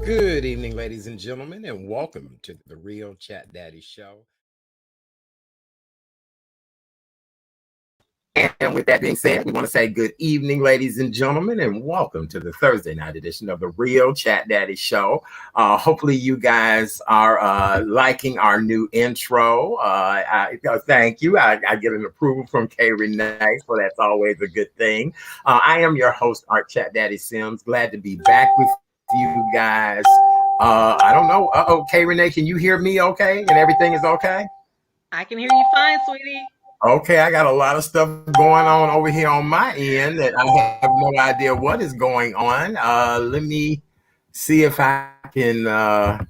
Good evening, ladies and gentlemen, and welcome to the Real Chat Daddy Show. And with that being said, we want to say good evening, ladies and gentlemen, and welcome to the Thursday night edition of the Real Chat Daddy Show. Hopefully, you guys are liking our new intro. Thank you. I get an approval from Kay Renee, so that's always a good thing. I am your host, Art Chat Daddy Sims. Glad to be back with you guys. I don't know. Kay Renee, can you hear me okay? And everything is okay? I can hear you fine, sweetie. Okay, I got a lot of stuff going on over here on my end that I have no idea what is going on. Let me see if I can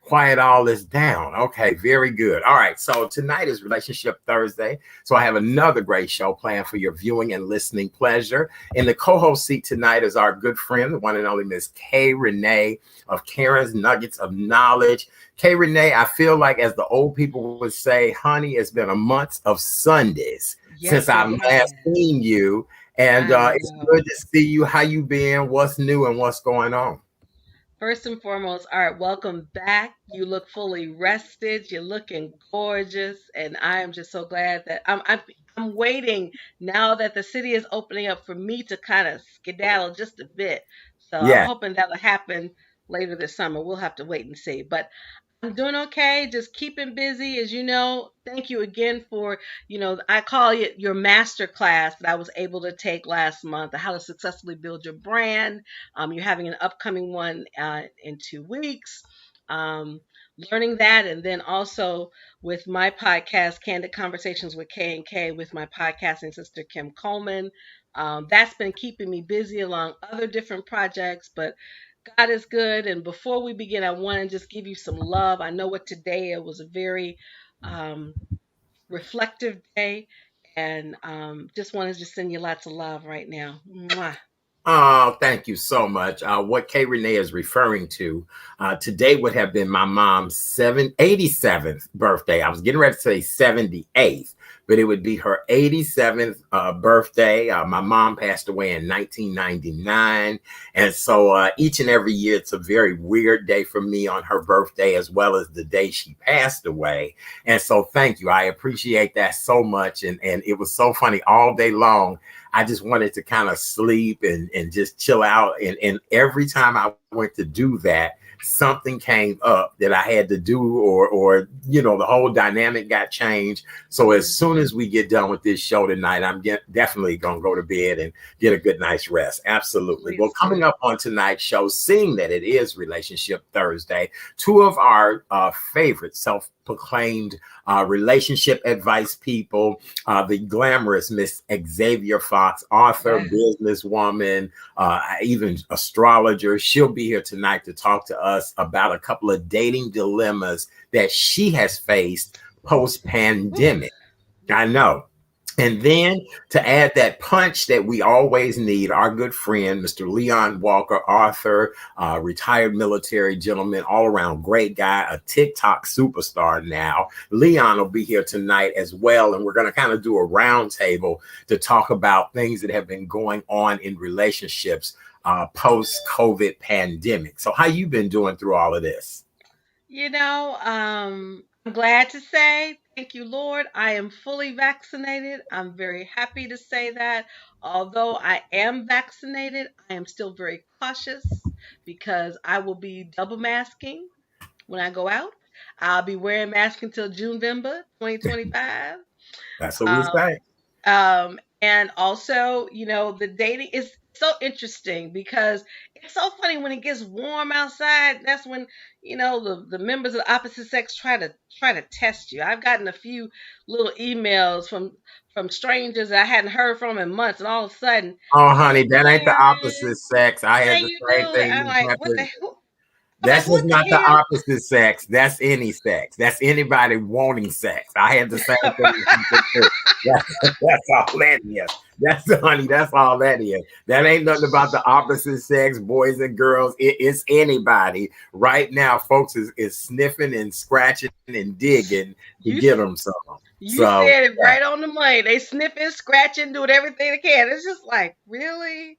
quiet all this down. Okay, very good. All right, so tonight is Relationship Thursday. So I have another great show planned for your viewing and listening pleasure. In the co-host seat tonight is our good friend, the one and only Miss Kay Renee of Karen's Nuggets of Knowledge. Kay Renee, I feel like, as the old people would say, honey, it's been a month of Sundays since Yes, I it last has. seen you. And I it's good know. to see you. How you been? What's new and what's going on? First and foremost, all right, welcome back. You look fully rested. You're looking gorgeous, and I am just so glad that I'm waiting now that the city is opening up for me to kind of skedaddle just a bit. So I'm Yeah. hoping that'll happen later this summer. We'll have to wait and see. But I'm doing okay, just keeping busy. As you know, thank you again for, I call it your master class that I was able to take last month, how to successfully build your brand. You're having an upcoming one in 2 weeks. Um, Learning that, and then also with my podcast, Candid Conversations with K and K, with my podcasting sister Kim Coleman. That's been keeping me busy along other different projects, but God is good. And before we begin, I want to just give you some love. I know what today it was a very um, reflective day, and just want to just send you lots of love right now. Mwah. Oh, thank you so much. What Kay Renee is referring to, today would have been my mom's 87th birthday. I was getting ready to say 78th, but it would be her 87th birthday. My mom passed away in 1999. And so each and every year, it's a very weird day for me on her birthday, as well as the day she passed away. And so thank you. I appreciate that so much. And it was so funny all day long. I just wanted to kind of sleep and just chill out. And every time I went to do that, something came up that I had to do, or the whole dynamic got changed. So as soon Mhm. as we get done with this show tonight, definitely gonna go to bed and get a good night's rest. Absolutely. Well, Please coming do. up on tonight's show, seeing that it is Relationship Thursday, two of our favorite self-proclaimed relationship advice people, the glamorous Miss Xavier Fox, author, Yeah. businesswoman, even astrologer. She'll be here tonight to talk to us about a couple of dating dilemmas that she has faced post Whew. pandemic. I know. And then to add that punch that we always need, our good friend, Mr. Leon Walker, author, retired military gentleman, all around great guy, a TikTok superstar now. Leon will be here tonight as well. And we're going to kind of do a roundtable to talk about things that have been going on in relationships post COVID pandemic. So how you been doing through all of this? I'm glad to say, thank you, Lord, I am fully vaccinated. I'm very happy to say that. Although I am vaccinated, I am still very cautious because I will be double masking when I go out. I'll be wearing masks until June, November 2025. That's what we Um, say. and also, the dating is so interesting because it's so funny when it gets warm outside. That's when the members of the opposite sex try to test you. I've gotten a few little emails from strangers that I hadn't heard from in months, and all of a sudden, Oh, hey honey, that ain't the opposite Karen, sex. I how had the you same doing? thing I'm that like, what the happened. hell? I'm like, That's just what the not the hell? opposite sex. That's any sex. That's anybody wanting sex. I had the same thing with people too. That's all that is. Honey, that's all that is. That ain't nothing about the opposite sex, boys and girls. It's anybody. Right now, folks is sniffing and scratching and digging to you get them some. You So, said it yeah. right on the money. They sniffing, scratching, doing everything they can. It's just like, really?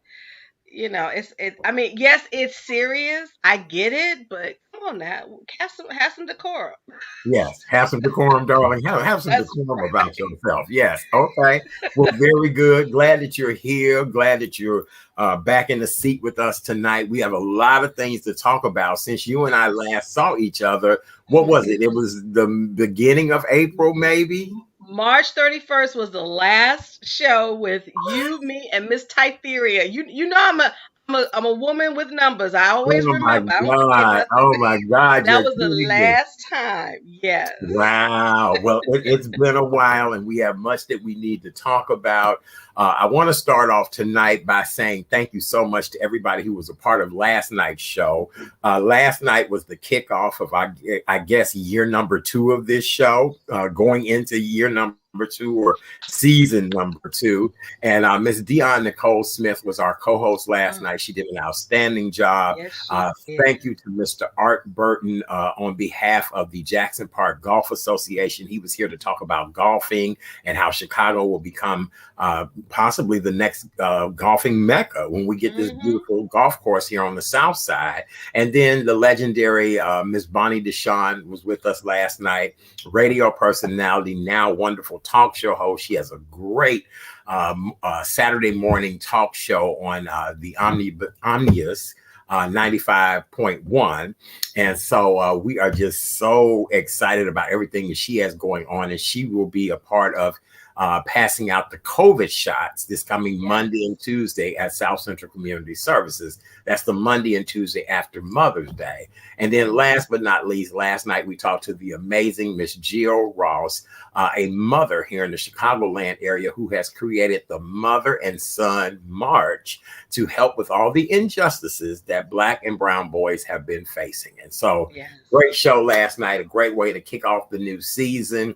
I mean, yes, it's serious. I get it, but come on now, have some decorum. Yes, have some decorum, darling. Have some That's decorum about right. yourself. Yes. Okay. Well, very good. Glad that you're here. Glad that you're back in the seat with us tonight. We have a lot of things to talk about since you and I Yes. last saw each other. What was Mhm. it? It was the beginning of April, maybe. March 31st was the last show with you, me, and Miss Tytheria. You know I'm a woman with numbers. I always Oh my remember. I don't forget God. nothing. Oh my God. That You're was the kidding me. last time. Yes. Wow. Well, it's been a while and we have much that we need to talk about. I want to start off tonight by saying thank you so much to everybody who was a part of last night's show. Last night was the kickoff of, I guess, year number 2 of this show, going into year number 2 or season number 2. And Miss Dion Nicole Smith was our co host last Mm, night. She did an outstanding job. yes, she Uh, did. Thank you to Mr. Art Burton on behalf of the Jackson Park Golf Association. He was here to talk about golfing and how Chicago will become possibly the next golfing mecca when we get this Hmm. beautiful golf course here on the South Side. And then the legendary Miss Bonnie Deshawn was with us last night, radio personality, now wonderful talk show host. She has a great Saturday morning talk show on the Omnius 95.1. And so we are just so excited about everything that she has going on. And she will be a part of passing out the COVID shots this coming Monday Yes. and Tuesday at South Central Community Services. That's the Monday and Tuesday after Mother's Day. And then Mhm. last but not least, last night we talked to the amazing Miss Jill Ross, a mother here in the Chicagoland area who has created the Mother and Son March to help with all the injustices that Black and brown boys have been facing. And so, Yes. great show last night, a great way to kick off the new season.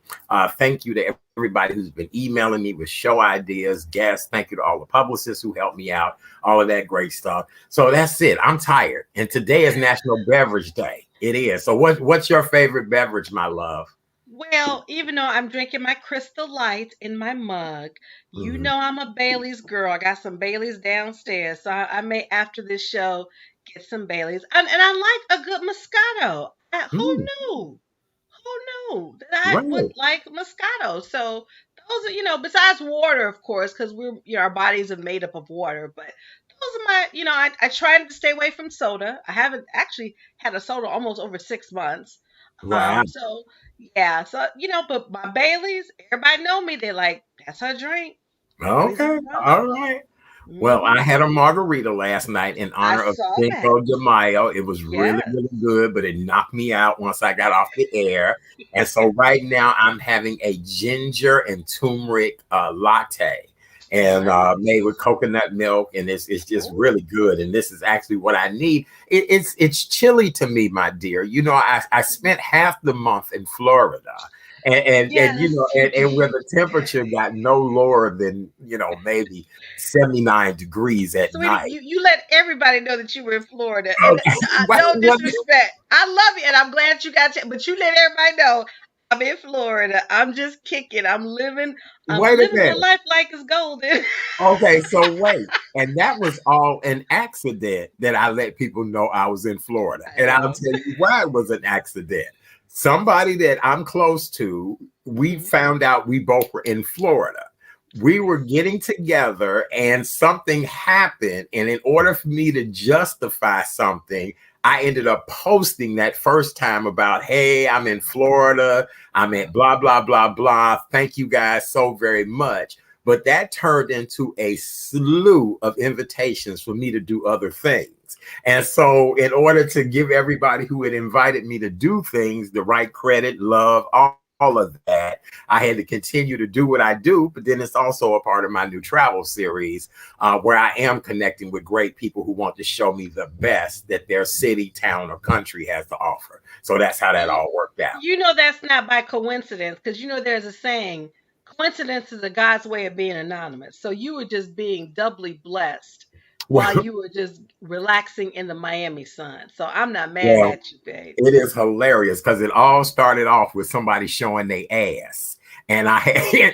Thank you to everybody who's been emailing me with show ideas, guests. Thank you to all the publicists who helped me out, all of that great stuff. So that's it. I'm tired. And today is National Beverage Day. It is. So what's your favorite beverage, my love? Well, even though I'm drinking my Crystal Light in my mug, you Mhm. know I'm a Bailey's girl. I got some Bailey's downstairs, so I may after this show get some Bailey's. And I like a good Moscato. Who Mm, knew? Who knew that I would right. like Moscato? So those are, besides water, of course, because our bodies are made up of water. But those are I tried to stay away from soda. I haven't actually had a soda almost over 6 months. Wow. So yeah, so but my Bailey's, everybody know me. They're like, that's her drink. Bailey's is Okay. her drink. All right. Well, Hmm. I had a margarita last night in I honor of saw that. Cinco de Mayo. It was really, Yes. really good, but it knocked me out once I got off the air. And so right now I'm having a ginger and turmeric latte and made with Nice. coconut milk. And it's just Oh, really good. And this is actually what I need. It's chilly to me, my dear. You know, I spent half the month in Florida. And you yes, know, you and where did. the temperature got no lower than, maybe 79 degrees at Sweetie, night. you let everybody know that you were in Florida, and Okay. no Wait, disrespect. I love you, and I'm glad you got to, but you let everybody know I'm in Florida. I'm just kicking. I'm wait a living my minute. life like it's golden. Okay, so wait. And that was all an accident that I let people know I was in Florida. I And I'll know. tell you why it was an accident. Somebody that I'm close to, we Hmm. found out we both were in Florida. We were Yes. getting together and something happened. And in order for me to justify something, I ended up posting that first time about, hey, I'm in Florida. I'm at blah, blah, blah, blah. Thank you guys so very much. But that turned into a slew of invitations for me to do other things. And so, in order to give everybody who had invited me to do things the right credit, love, all of that, I had to continue to do what I do. But then it's also a part of my new travel series where I am connecting with great people who want to show me the best that their city, town, or country has to offer. So that's how that You, all worked out. you know that's not by coincidence, because there's a saying, coincidence is a God's way of being anonymous. So you were just being doubly blessed while Well, you were just relaxing in the Miami sun. So I'm not mad well, at you, babe. it is hilarious because it all started off with somebody showing their ass. And I had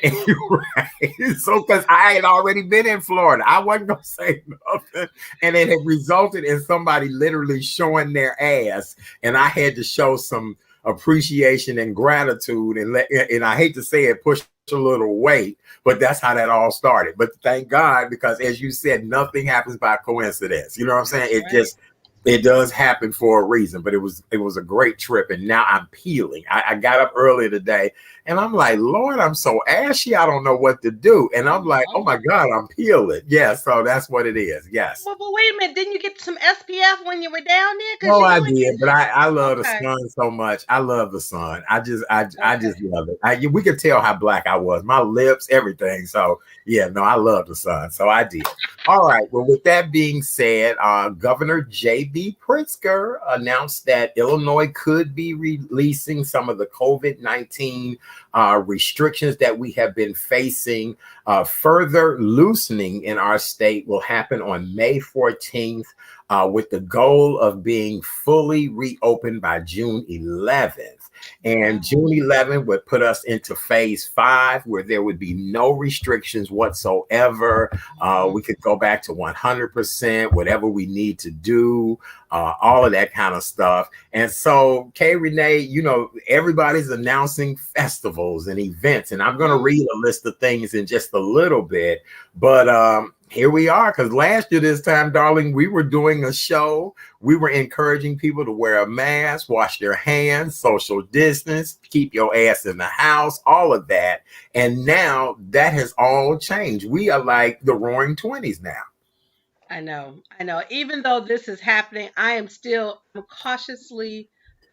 right. So because I had already been in Florida, I wasn't gonna say nothing, and it had resulted in somebody literally showing their ass, and I had to show some appreciation and gratitude, and I hate to say it, push a little weight, but that's how that all started. But thank God, because as you said, nothing happens by coincidence. You know what I'm saying? That's It right. just it does happen for a reason. But it was a great trip, and now I'm peeling. I got up earlier today, and I'm like, Lord, I'm so ashy. I don't know what to do, and I'm Oh like, oh my Lord. God, I'm peeling. Yeah, so that's what it is. Yes. Well, but wait a minute. Didn't you get some SPF when you were down there? Because No, you I know it did, but I gets love the okay. sun so much. I love the sun. I Okay. just love it. We could tell how black I was, my lips, everything. So yeah, no, I love the sun. So I did. All right. Well, with that being said, Governor J.B. Pritzker announced that Illinois could be releasing some of the COVID-19 restrictions that we have been facing. Further loosening in our state will happen on May 14th with the goal of being fully reopened by June 11th. And Wow. June 11th would put us into phase 5, where there would be no restrictions whatsoever. Mhm. We could go back to 100%, whatever we need to do, all of that kind of stuff. And so, Kay Renee, everybody's announcing festivals and events, and I'm going to Mhm. read a list of things in just a little bit. But here we are, because last year this time, darling, we were doing a show. We were encouraging people to wear a mask, wash their hands, social distance, keep your ass in the house, all of that. And now that has all changed. We are like the roaring 20s now. I know. I know. Even though this is happening, I'm cautiously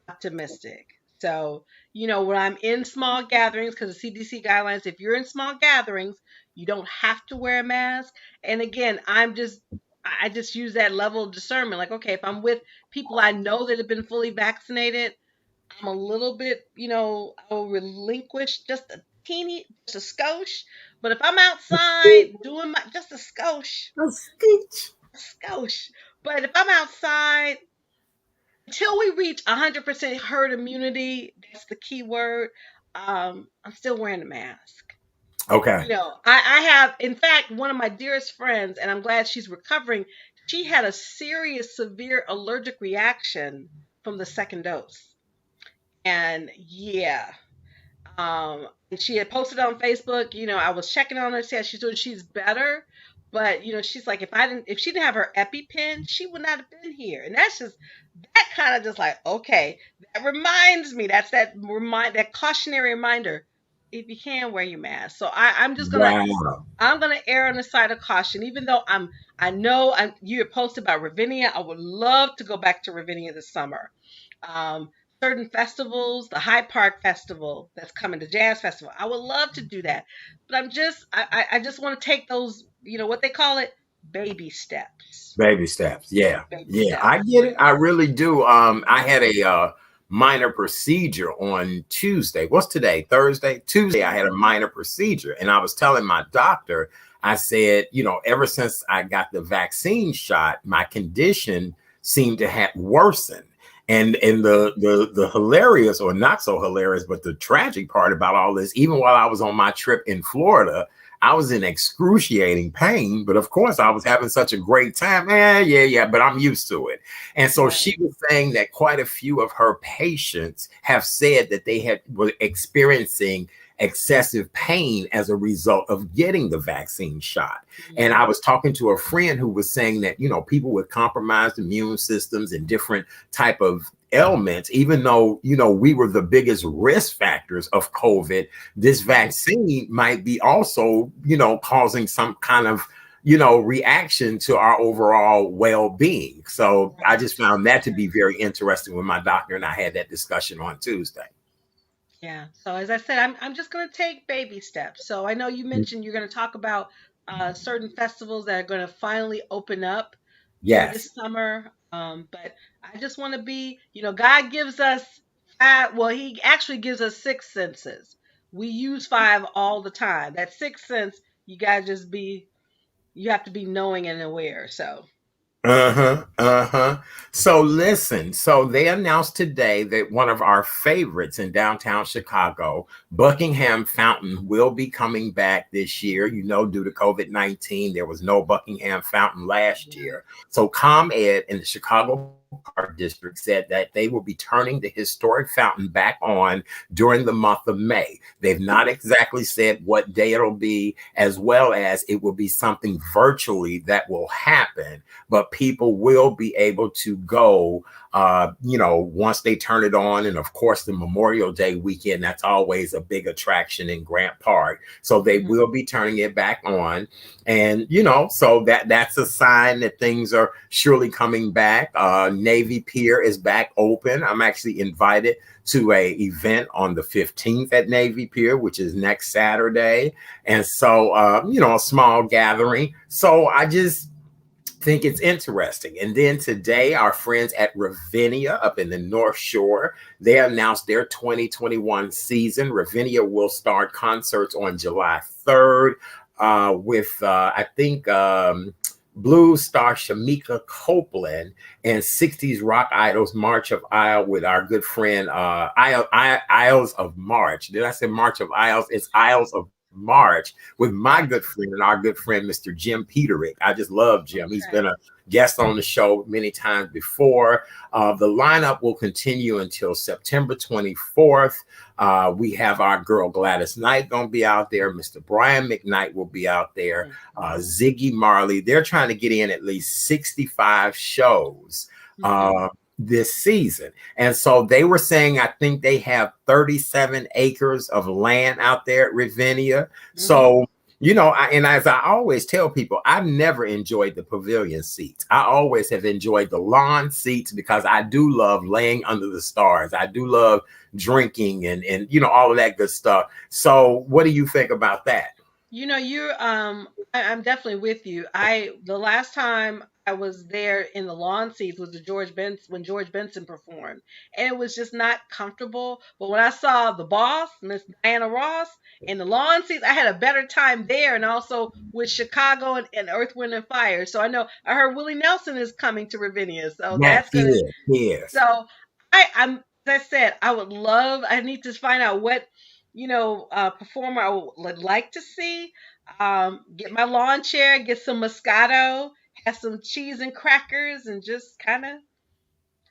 optimistic. So, when I'm in small gatherings, because the CDC guidelines, if you're in small gatherings, you don't have to wear a mask. And again, I just use that level of discernment. Like, okay, if I'm with people I know that have been fully vaccinated, I'm a little bit, I'll relinquish just a teeny, just a skosh. But if I'm outside doing just A speech. a skosh. But if I'm outside, until we reach 100% herd immunity, that's the key word. I'm still wearing a mask. Okay. I have, in fact, one of my dearest friends, and I'm glad she's recovering. She had a serious, severe allergic reaction from the second dose, and yeah, and she had posted on Facebook. I was checking on her, see how she's doing. She's better, but she's like, if she didn't have her EpiPen, she would not have been here. And that's just that kind of just like, okay, that reminds me. That's that cautionary reminder. If you can, wear your mask. So I'm just gonna Wow. I'm gonna err on the side of caution, even though I know you had posted about Ravinia. I would love to go back to Ravinia this summer. Um, Certain festivals, the High Park Festival that's coming, the Jazz Festival. I would love to do that, but I just want to take those, what they call it, baby steps. Baby steps. Yeah. Baby Yeah. I steps. get it. I really do. I had a minor procedure on Tuesday. What's today? Thursday? Tuesday, I had a Mhm. minor procedure. And I was telling my doctor, I said, ever since I got the vaccine shot, my condition seemed to have worsened. And the hilarious, or not so hilarious, but the tragic part about all this, even while I was on my trip in Florida, I was in excruciating pain, but of course I was having such a great time. Yeah, but I'm used to it. And so she Right. was saying that quite a few of her patients have said that were experiencing excessive pain as a result of getting the vaccine shot. And I Mhm. was talking to a friend who was saying that, people with compromised immune systems and different type of ailments, even though, we were the biggest risk factors of COVID, this Right. vaccine might be also, causing some kind of, reaction to our overall well-being. So I Right. just found that to be very interesting when my doctor and I had that discussion on Tuesday. Yeah. So as I said, I'm just going to take baby steps. So I know you mentioned you're going to talk about certain festivals that are going to finally open up, Yes. this summer. But I just want to be, God gives us five. Well, He actually gives us six senses. We use five all the time. That sixth sense, you gotta just be, you have to be knowing and aware. So Uh-huh. Uh-huh. So listen, so they announced today that one of our favorites in downtown Chicago, Buckingham Fountain, will be coming back this year. You know, due to COVID-19, there was no Buckingham Fountain last Yeah. year. So ComEd in the Chicago Park District said that they will be turning the historic fountain back on during the month of May. They've not exactly said what day it'll be, as well as it will be something virtually that will happen, but people will be able to go, once they turn it on. And of course, the Memorial Day weekend, that's always a big attraction in Grant Park. So they Mhm. will be turning it back on. And, so that's a sign that things are surely coming back. Navy Pier is back open. I'm actually invited to a event on the 15th at Navy Pier, which is next Saturday. And so, a small gathering. So I just think it's interesting. And then today, our friends at Ravinia up in the North Shore, they announced their 2021 season. Ravinia will start concerts on July 3rd with, I think, blues star Shamika Copeland and 60s rock idols March of Isle with our good friend Isles of March. Did I say March of Isles? It's Isles of March with my good friend and our good friend, Mr. Jim Peterick. I just love Jim. He's been a Okay. guest on the show many times before. The lineup will continue until September 24th. We have our girl Gladys Knight going to be out there. Mr. Brian McKnight will be out there. Mhm. Ziggy Marley. They're trying to get in at least 65 shows Mhm. this season. And so they were saying, I think they have 37 acres of land out there at Ravinia. Mhm. So, and as I always tell people, I've never enjoyed the pavilion seats. I always have enjoyed the lawn seats because I do love laying under the stars. I do love drinking and all of that good stuff. So, what do you think about that? I'm definitely with you. The last time I was there in the lawn seats was the George Benson when George Benson performed. And it was just not comfortable. But when I saw the boss, Miss Diana Ross, in the lawn seats, I had a better time there and also with Chicago and Earth, Wind and Fire. So I heard Willie Nelson is coming to Ravinia. So Yes, that's he gonna is. He is. so as I said, I need to find out what, performer I would like to see. Get my lawn chair, get some Moscato, have some cheese and crackers, and just kind of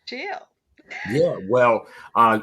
chill. Yeah, well,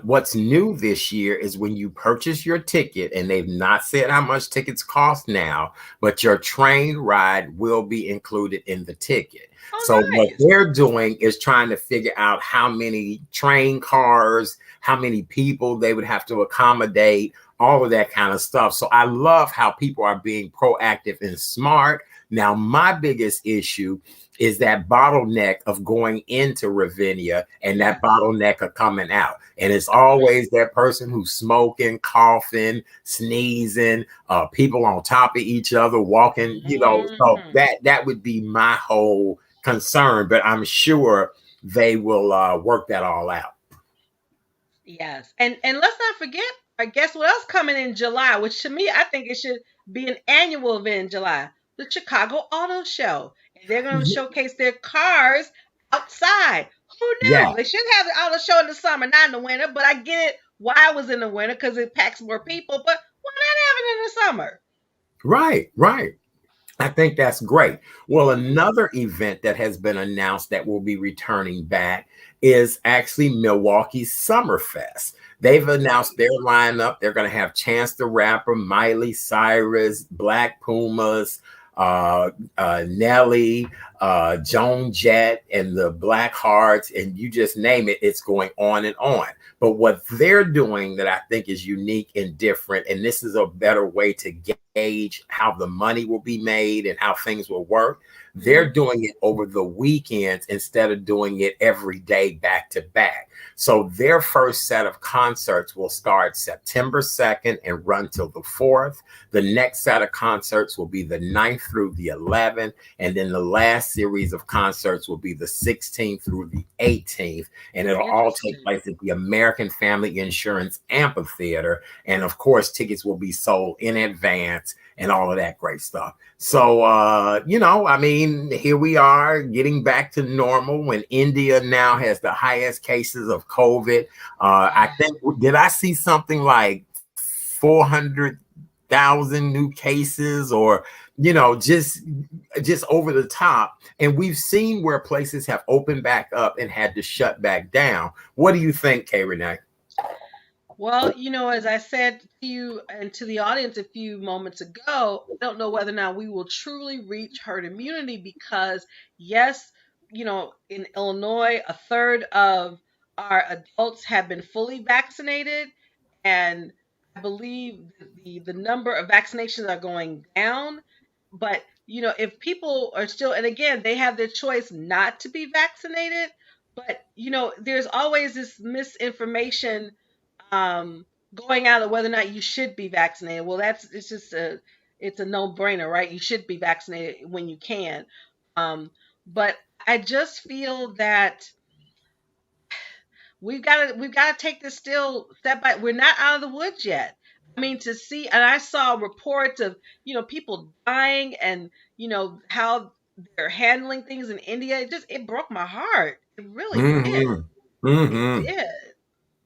what's new this year is when you purchase your ticket, and they've not said how much tickets cost now, but your train ride will be included in the ticket. Oh, So, what nice. they're doing is trying to figure out how many train cars, how many people they would have to accommodate, all of that kind of stuff. So, I love how people are being proactive and smart. Now, my biggest issue is that bottleneck of going into Ravinia and that Yes. bottleneck of coming out. And it's always that person who's smoking, coughing, sneezing, people on top of each other, walking, so Hmm. that would be my whole concern. But I'm sure they will work that all out. Yes. And let's not forget, I guess what else coming in July, which to me I think it should be an annual event in July. The Chicago Auto Show. And they're going to showcase their cars outside. Who Yeah. knew? They should have the auto show in the summer, not in the winter, but I get it why it was in the winter because it packs more people, but why not have it in the summer? Right, right. I think that's great. Well, Hmm. another event that has been announced that will be returning back is actually Milwaukee's Summerfest. They've announced their lineup. They're going to have Chance the Rapper, Miley Cyrus, Black Pumas, Nelly, Joan Jett, and the Black Hearts, and you just name it, it's going on and on. But what they're doing that I think is unique and different, and this is a better way to gauge how the money will be made and how things will work, they're Hmm. doing it over the weekends instead of doing it every day back to back. So their first set of concerts will start September 2nd and run till the 4th. The next set of concerts will be the 9th through the 11th. And then the last series of concerts will be the 16th through the 18th, and it'll all take Interesting. place at the American Family Insurance Amphitheater. And of course, tickets will be sold in advance and all of that great stuff. So, I mean, here we are getting back to normal when India now has the highest cases of COVID. I think, did I see something like 400,000 new cases, or just over the top? And we've seen where places have opened back up and had to shut back down. What do you think, Kay Renee? Well, as I said to you and to the audience a few moments ago, I don't know whether or not we will truly reach herd immunity because, yes, in Illinois, a third of our adults have been fully vaccinated, and I believe the number of vaccinations are going down. But, if people are still, and again, they have their choice not to be vaccinated, but, there's always this misinformation going out of whether or not you should be vaccinated. Well, it's a no-brainer, right? You should be vaccinated when you can. But I just feel that we've got to take this still step by. We're not out of the woods yet. I mean, to see, and I saw reports of people dying, and how they're handling things in India. It broke my heart. It really did. Mm-hmm. It Mm-hmm. did.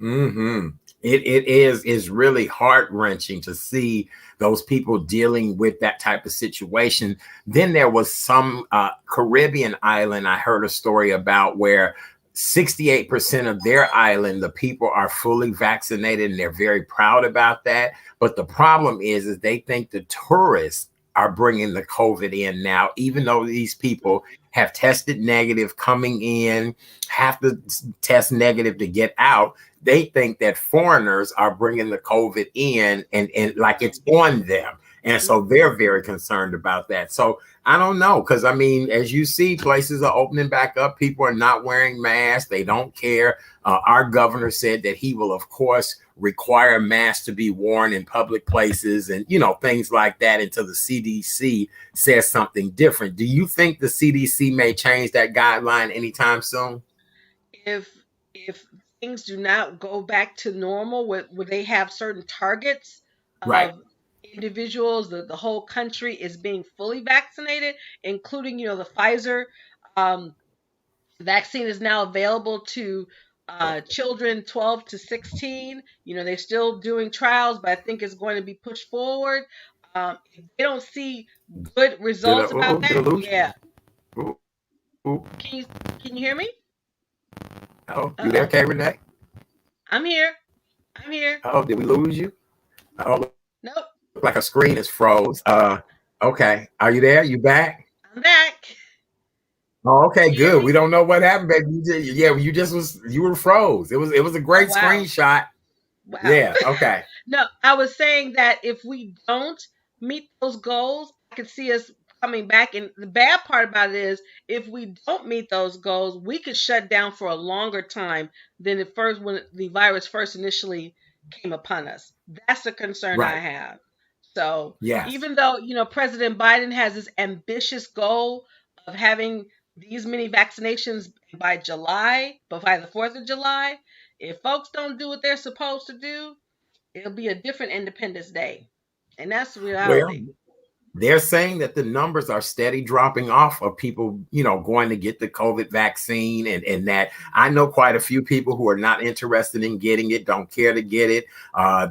Mm-hmm. It is really heart wrenching to see those people dealing with that type of situation. Then there was some Caribbean island I heard a story about where 68% of their island, the people are fully vaccinated, and they're very proud about that. But the problem is they think the tourists are bringing the COVID in now, even though these people have tested negative coming in, have to test negative to get out. They think that foreigners are bringing the COVID in, and like it's on them. And so they're very concerned about that. So I don't know, because I mean, as you see, places are opening back up. People are not wearing masks. They don't care. Our governor said that he will, of course, require masks to be worn in public places and, things like that until the CDC says something different. Do you think the CDC may change that guideline anytime soon? if if things do not go back to normal, where they have certain targets Right. of individuals, the whole country is being fully vaccinated, including the Pfizer um, vaccine is now available to children 12 to 16. They're still doing trials, but I think it's going to be pushed forward. If they don't see good Did I, results about did that, I lose yeah. you? Ooh, Can you can you hear me? oh, Uh you there, oh, Kay Renee? I'm here. I'm here. Oh, did we lose you? Oh, look Nope, like a screen is froze. Okay. Are you there? You back? I'm back. Oh, okay, Can you hear good. me? We don't know what happened, baby. You were froze. It was a Oh great wow, screenshot. wow. Yeah. Okay. No, I was saying that if we don't meet those goals, I could see us coming back. And the bad part about it is, if we don't meet those goals, we could shut down for a longer time than at first when the virus first initially came upon us. That's the concern I Right. have. So Yes. even though President Biden has this ambitious goal of having these many vaccinations by July, but by the 4th of July, if folks don't do what they're supposed to do, it'll be a different Independence Day. And that's Well, reality. they're saying that the numbers are steady dropping off of people, going to get the COVID vaccine, and that I know quite a few people who are not interested in getting it, don't care to get it.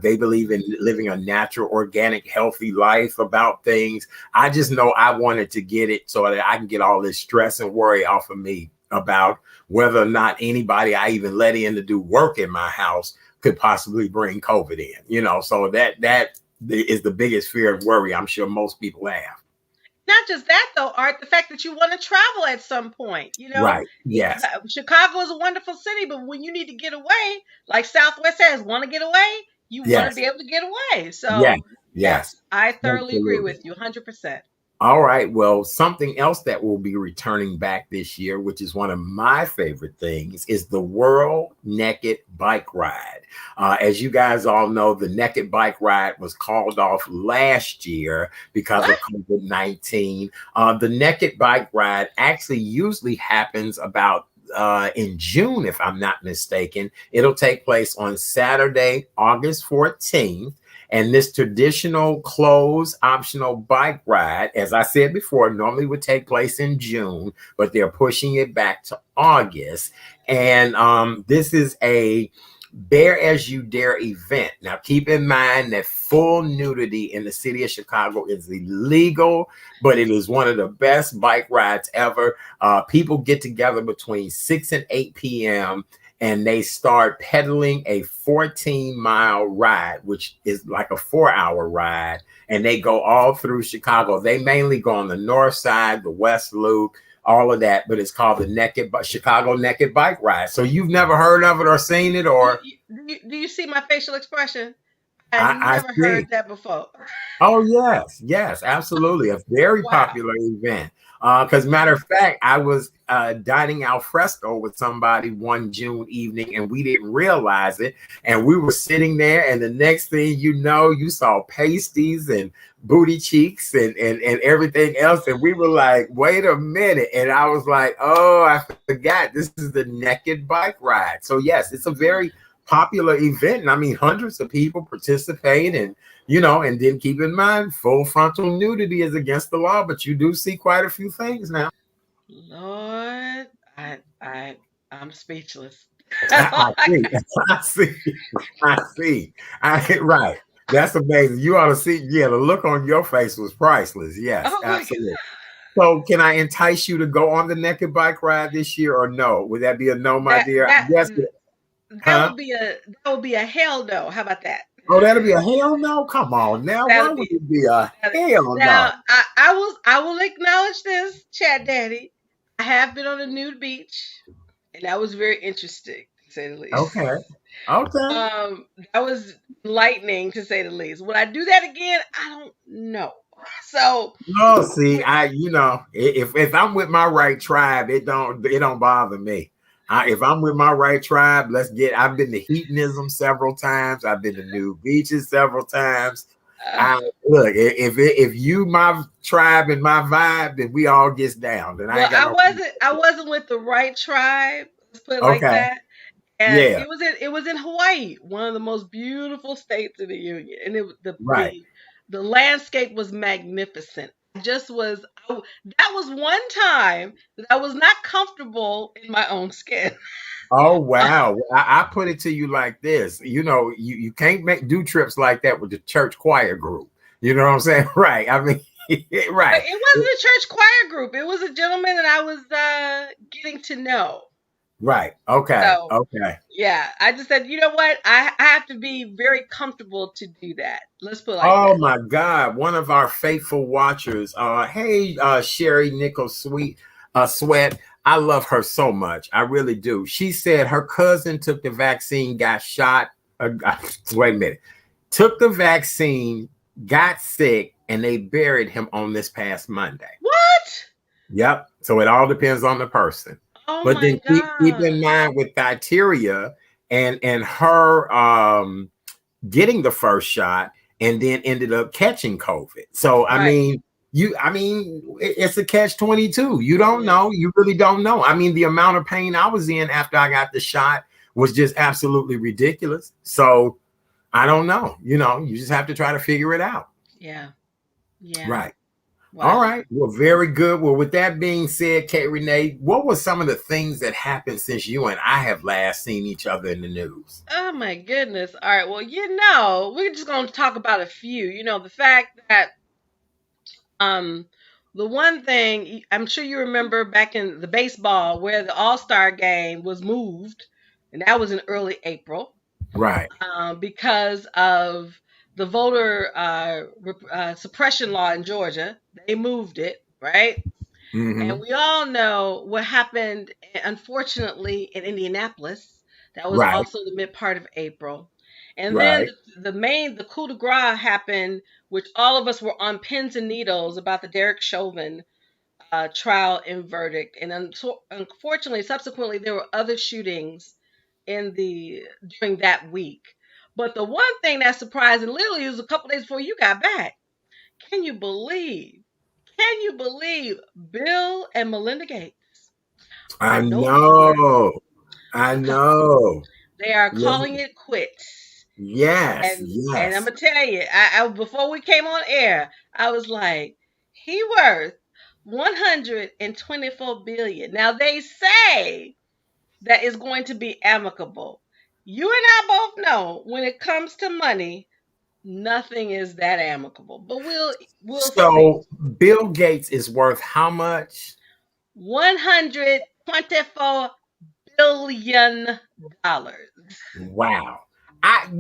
They believe in living a natural, organic, healthy life about things. I just know I wanted to get it so that I can get all this stress and worry off of me about whether or not anybody I even let in to do work in my house could possibly bring COVID in, so that is the biggest fear and worry I'm sure most people have. Not just that though, Art, the fact that you want to travel at some point, Right. Yes. Chicago is a wonderful city, but when you need to get away, like Southwest says, want to get away, you want to Yes. be able to get away. Yes. So, Yes. yes, I thoroughly agree Absolutely. with you 100%. All right. Well, something else that will be returning back this year, which is one of my favorite things, is the World Naked Bike Ride. As you guys all know, the Naked Bike Ride was called off last year because What? of COVID-19. The Naked Bike Ride actually usually happens about in June, if I'm not mistaken. It'll take place on Saturday, August 14th. And this traditional closed optional bike ride, as I said before, normally would take place in June, but they're pushing it back to August. And this is a Bear as You Dare event. Now, keep in mind that full nudity in the city of Chicago is illegal, but it is one of the best bike rides ever. People get together between 6 and 8 p.m. and they start pedaling a 14-mile ride, which is like a 4-hour ride. And they go all through Chicago. They mainly go on the north side, the West Loop, all of that, but it's called the Chicago Naked Bike Ride. So you've never heard of it or seen it, or Do you see my facial expression? I I never see. heard that before. Oh yes, yes, absolutely. A very Wow. popular event. Because matter of fact, I was dining al fresco with somebody one June evening, and we didn't realize it. And we were sitting there, and the next thing you know, you saw pasties and booty cheeks and everything else, and we were like, "Wait a minute!" And I was like, "Oh, I forgot. This is the naked bike ride." So yes, it's a very popular event, and I mean, hundreds of people participate and and then keep in mind, full frontal nudity is against the law, but you do see quite a few things now. Lord, I I'm speechless. I see. I see. I see. Right. That's amazing. You ought to see. Yeah, the look on your face was priceless. Yes, Oh my god. absolutely. So, can I entice you to go on the naked bike ride this year or no? Would that be a no, my That dear? that Yes. that Huh? would be a hell no. How about that? Oh, that'll be a hell no. Come on now. Why That'll would be it be a that. hell Now no? I will acknowledge this, Chat Daddy. I have been on a nude beach, and that was very interesting to say the least. Okay. Okay. That was enlightening to say the least. Would I do that again? I don't know. So No, see, we- if I'm with my right tribe, it don't bother me. If I'm with my right tribe, let's get. I've been to hedonism several times. I've been to new beaches several times. uh, I look if you my tribe and my vibe, then we all gets down. Then I well, ain't got no. I wasn't with the right tribe. Let's put it like Okay, that. And yeah, it was in Hawaii, one of the most beautiful states in the union, and right. the landscape was magnificent. I just was that was one time that I was not comfortable in my own skin. Oh wow! I put it to you like this. You can't do trips like that with the church choir group. You know what I'm saying? Right. I mean, But right. it wasn't a church choir group. It was a gentleman that I was getting to know. Right. Okay. So Okay. yeah, I just said, you know what? I have to be very comfortable to do that. Let's put it like Oh that. my God. One of our faithful watchers. Hey, Sherry Nichols Sweat. I love her so much. I really do. She said her cousin took the vaccine, got shot. Wait a minute. Took the vaccine, got sick, and they buried him on this past Monday. What? Yep. So it all depends on the person. Oh But my then keep in god. mind with criteria and her getting the first shot and then ended up catching COVID. So I Right. mean, it's a catch 22. You don't Yeah. know. You really don't know. I mean, the amount of pain I was in after I got the shot was just absolutely ridiculous. So I don't know. You just have to try to figure it out. Yeah. Yeah. Right. All Wow. right. Well, very good. Well, with that being said, Kate Renee, what were some of the things that happened since you and I have last seen each other in the news? Oh my goodness. All right. Well, we're just going to talk about a few. The fact that um the one thing I'm sure you remember back in the baseball where the All-Star game was moved, and that was in early April, Right. because of the voter suppression law in Georgia. They moved it, right? And Hmm. we all know what happened, unfortunately, in Indianapolis. That was Right. also the mid part of April. And then Right. the coup de grace happened, which all of us were on pins and needles about the Derek Chauvin trial and verdict. And unfortunately, subsequently, there were other shootings in the during that week. But the one thing that surprised, and literally it was a couple days before you got back. Can you believe? Can you believe Bill and Melinda Gates are I no longer? know. I know. They are Yes. calling it quits. Yes. And I'm Yes. gonna tell you, I before we came on air, I was like, he worth 124 billion. Now they say that is going to be amicable. You and I both know when it comes to money, nothing is that amicable. But we'll see. So Bill Gates is worth how much? 124 billion dollars. Wow.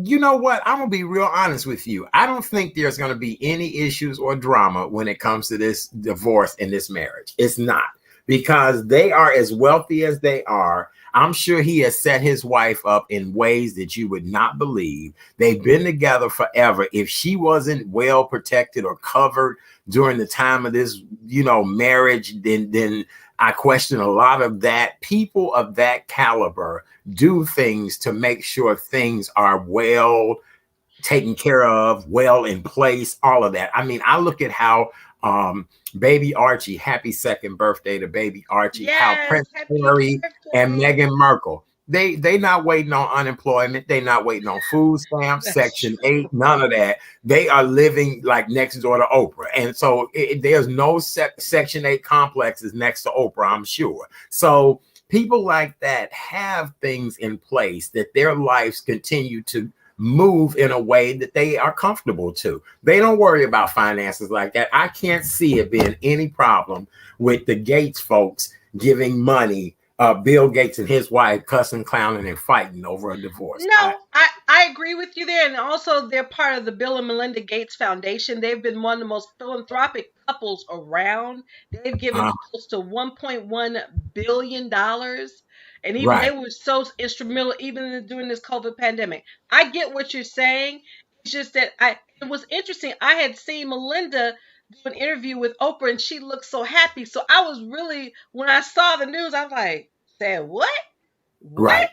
You know what? I'm gonna be real honest with you. I don't think there's gonna be any issues or drama when it comes to this divorce and this marriage. It's not because they are as wealthy as they are. I'm sure he has set his wife up in ways that you would not believe. They've been together forever. If she wasn't well protected or covered during the time of this, marriage, then I question a lot of that. People of that caliber do things to make sure things are well taken care of, well in place, all of that. I mean, I look at how baby Archie, happy second birthday to baby Archie, how Yes, Prince happy Harry and birthday. Meghan Markle, they not waiting on unemployment, they not waiting on food stamps, That's Section 8, true. none of that. They are living like next door to Oprah. And so there's no Section 8 complexes next to Oprah, I'm sure. So people like that have things in place that their lives continue to move in a way that they are comfortable to. They don't worry about finances like that. I can't see it being any problem with the Gates folks giving money, Bill Gates and his wife cussing, clowning, and fighting over a divorce. No, I agree with you there. And also, they're part of the Bill and Melinda Gates Foundation. They've been one of the most philanthropic couples around. They've given uh, close to $1.1 billion. And even they right, were so instrumental even during this COVID pandemic. I get what you're saying. It's just that it was interesting. I had seen Melinda do an interview with Oprah and she looked so happy. So I was really, when I saw the news, I was like, said, what? What? right,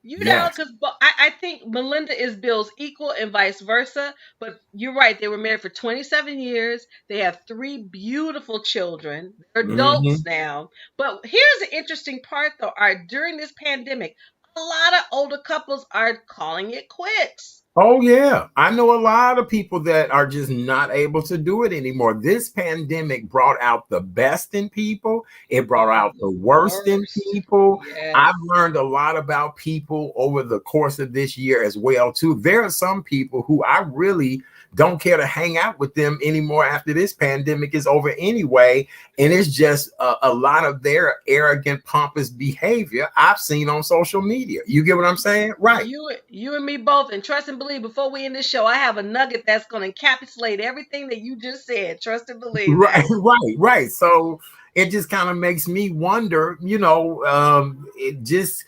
yes. Because I think Melinda is Bill's equal and vice versa. But you're right. They were married for 27 years. They have three beautiful children. They're adults Hmm. now. But here's the interesting part, though. During this pandemic, a lot of older couples are calling it quits. Oh, yeah. I know a lot of people that are just not able to do it anymore. This pandemic brought out the best in people, it brought out And the the worst in worst. people. Yes. I've learned a lot about people over the course of this year as well, too. There are some people who I really don't care to hang out with them anymore after this pandemic is over anyway. And it's just a lot of their arrogant, pompous behavior I've seen on social media. You get what I'm saying? Right. You and me both. And trust and believe, before we end this show, I have a nugget that's going to encapsulate everything that you just said. Trust and believe Right, that. right, right. So it just kind of makes me wonder, it just,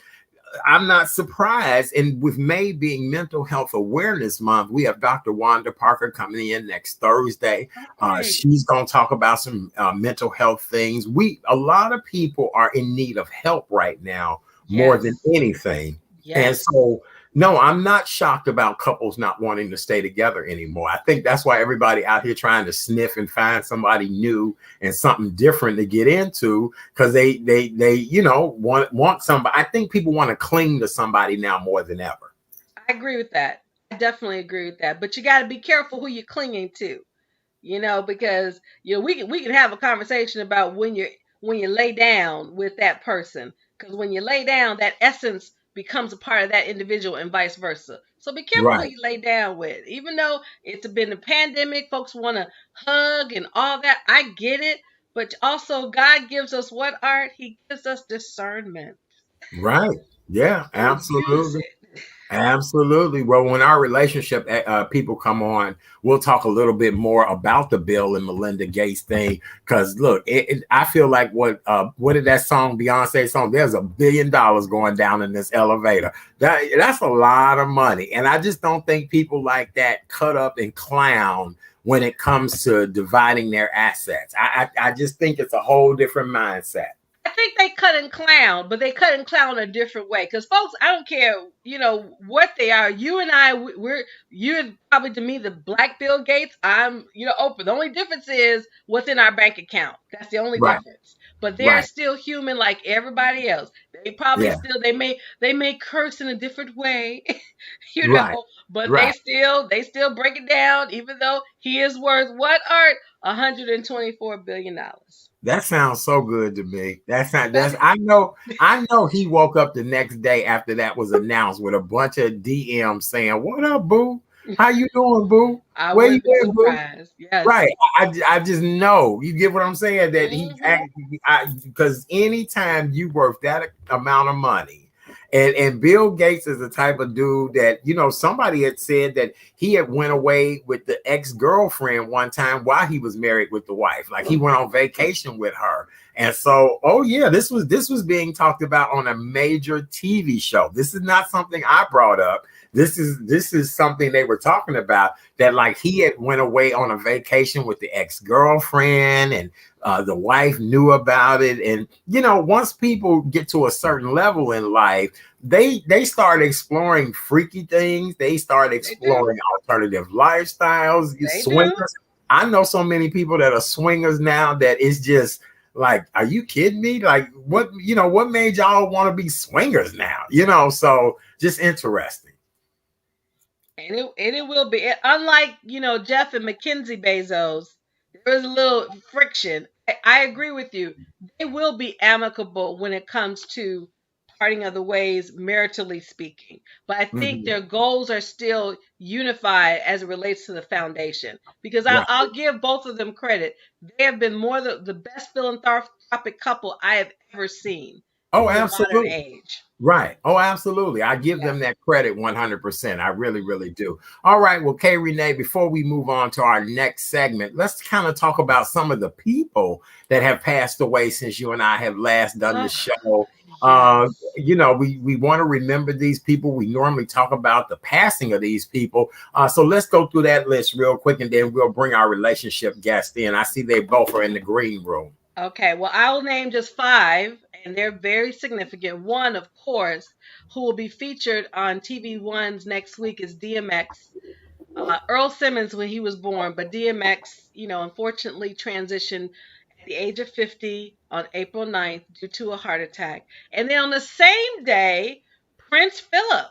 I'm not surprised. And with May being Mental Health Awareness Month, we have Dr. Wanda Parker coming in next Thursday. Oh, great. She's going to talk about some mental health things. A lot of people are in need of help right now more than Yes. anything. And Yes. so, no, I'm not shocked about couples not wanting to stay together anymore. I think that's why everybody out here trying to sniff and find somebody new and something different to get into, because they want somebody. I think people want to cling to somebody now more than ever. I agree with that. I definitely agree with that. But you got to be careful who you're clinging to. Because we can have a conversation about when you lay down with that person, because when you lay down, that essence becomes a part of that individual and vice versa. So be careful who Right, you lay down with. Even though it's been a pandemic, folks want to hug and all that. I get it, but also God gives us what? Art? He gives us discernment. right. Yeah, So use absolutely. it. Absolutely. Well, when our relationship people come on, we'll talk a little bit more about the Bill and Melinda Gates thing. Because look, I feel like what did that song Beyonce song? There's $1 billion going down in this elevator. That's a lot of money, and I just don't think people like that cut up and clown when it comes to dividing their assets. I just think it's a whole different mindset. I think they cut and clown, but they cut and clown a different way. Because folks, I don't care, what they are. You and I, you're probably to me the Black Bill Gates. I'm, open. The only difference is what's in our bank account. That's the only Right. difference. But they're Right. still human like everybody else. They probably Yeah. still they may curse in a different way, Right. but they Right. still break it down. Even though he is worth what, Art? $124 billion. That sounds so good to me. That's I know he woke up the next day after that was announced with a bunch of DMs saying, "What up, boo? How you doing, boo? I Where you wouldn't be at, boo?" surprised. Yes. Right. I just know. You get what I'm saying? That he Hmm. because anytime you worth that amount of money, and Bill Gates is the type of dude that, somebody had said that he had went away with the ex-girlfriend one time while he was married with the wife. Like he went on vacation with her. And so, oh yeah, this was being talked about on a major TV show. This is not something I brought up. This is something they were talking about, that like he had went away on a vacation with the ex-girlfriend, and the wife knew about it. And once people get to a certain level in life, they start exploring freaky things. They start They do. exploring alternative lifestyles. They do. Swingers. I know so many people that are swingers now that it's just like, are you kidding me? Like, what made y'all want to be swingers now? So just interesting. And it will be. Unlike, Jeff and Mackenzie Bezos, there is a little friction. I agree with you. They will be amicable when it comes to parting of the ways, maritally speaking. But I think Mhm. their goals are still unified as it relates to the foundation. Because Right. I'll give both of them credit. They have been more the best philanthropic couple I have ever seen Oh, in the modern absolutely. age. Right. Oh, absolutely. I give Yeah. them that credit 100%. I really, really do. All right. Well, Kay Renee, before we move on to our next segment, let's kind of talk about some of the people that have passed away since you and I have last done the Oh, show. Uh, yes. we want to remember these people. We normally talk about the passing of these people. So let's go through that list real quick, and then we'll bring our relationship guest in. I see they both are in the green room. Okay, well, I'll name just five, and they're very significant. One, of course, who will be featured on TV One's next week is DMX. Earl Simmons when he was born, but DMX, unfortunately transitioned at the age of 50 on April 9th due to a heart attack. And then on the same day, Prince Philip,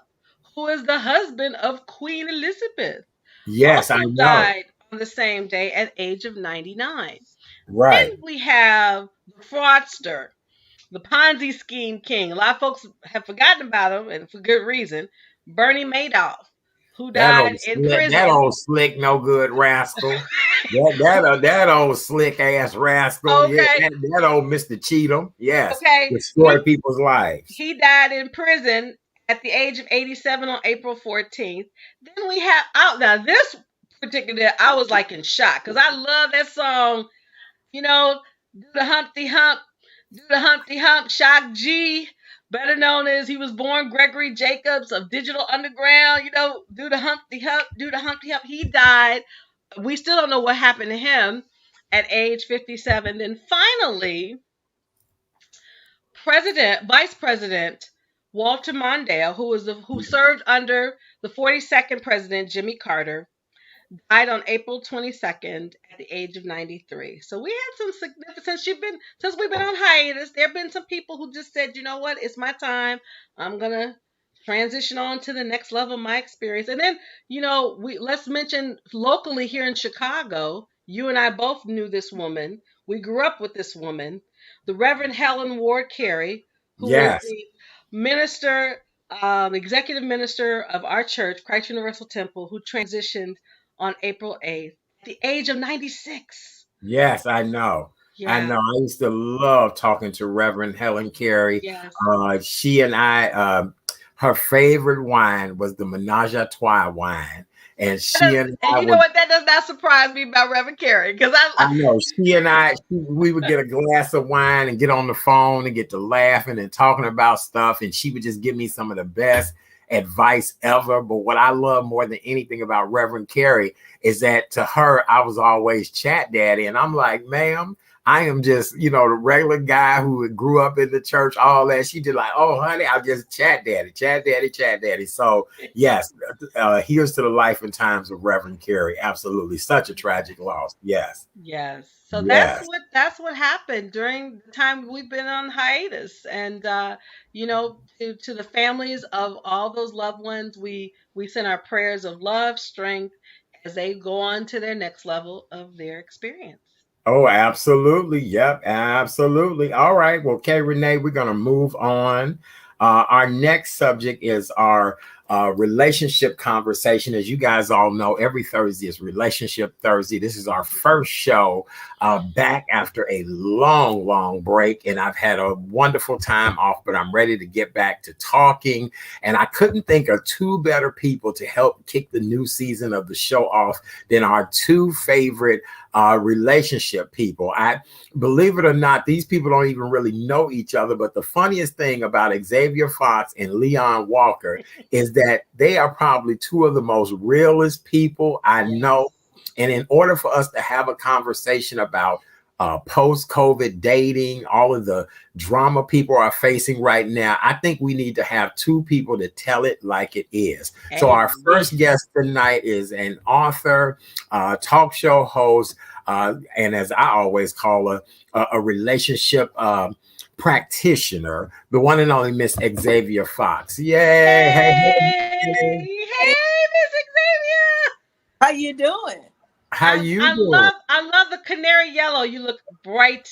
who is the husband of Queen Elizabeth, Yes, also I know. died on the same day at age of 99. Then Right. we have the fraudster, the Ponzi scheme king. A lot of folks have forgotten about him, and for good reason. Bernie Madoff, who died in That prison. old slick, no good rascal. That old slick ass rascal. Yeah, Okay, that old Mr. Cheatham. Yes, okay. destroy people's lives. He died in prison at the age of 87 on April 14th. Then we have out now this particular, I was like in shock because I love that song. You know, do the Humpty Hump, do the Humpty Hump. Shock G, better known as he was born Gregory Jacobs of Digital Underground. Do the Humpty Hump, do the Humpty Hump. He died. We still don't know what happened to him at age 57. Then finally, Vice President Walter Mondale, who served under the 42nd President Jimmy Carter, died on April 22nd at the age of 93. So we had some significance since we've been on hiatus. There have been some people who just said, you know what, it's my time. I'm gonna transition on to the next level of my experience. And then, we let's mention locally here in Chicago. You and I both knew this woman. We grew up with this woman, the Reverend Helen Ward Carey, who was Yes, the minister, executive minister of our church, Christ Universal Temple, who transitioned on April 8th at the age of 96. yes, I know. I Yeah, know. I used to love talking to Reverend Helen Carey. yes. She and I, her favorite wine was the Menage a Trois wine. And she and And I you know would, what? That does not surprise me about Reverend Carey because I know we would get a glass of wine and get on the phone and get to laughing and talking about stuff. And she would just give me some of the best advice ever. But what I love more than anything about Reverend Carey is that to her, I was always chat daddy. And I'm like, ma'am, I am just, the regular guy who grew up in the church, all that. She did like, oh, honey, I'm just chat daddy, chat daddy, chat daddy. So, yes, here's to the life and times of Reverend Carey. Absolutely. Such a tragic loss. Yes. yes. So Yes. that's what happened during the time we've been on hiatus. And to the families of all those loved ones, we send our prayers of love, strength as they go on to their next level of their experience. Oh, absolutely. Yep, absolutely. All right. Well, Kay Renee, we're going to move on. Our next subject is our relationship conversation. As you guys all know, every Thursday is Relationship Thursday. This is our first show back after a long, long break. And I've had a wonderful time off, but I'm ready to get back to talking. And I couldn't think of two better people to help kick the new season of the show off than our two favorite relationship people. I believe it or not, these people don't even really know each other. But the funniest thing about Xavier Fox and Leon Walker is that they are probably two of the most realest people I know. And in order for us to have a conversation about post-COVID dating, all of the drama people are facing right now, I think we need to have two people to tell it like it is. So our first guest tonight is an author, talk show host, and as I always call her, a relationship practitioner, the one and only Miss Xavier Fox. Yay! Hey, Hey, Miss Xavier. how you doing? How you doing? I love the canary yellow. You look bright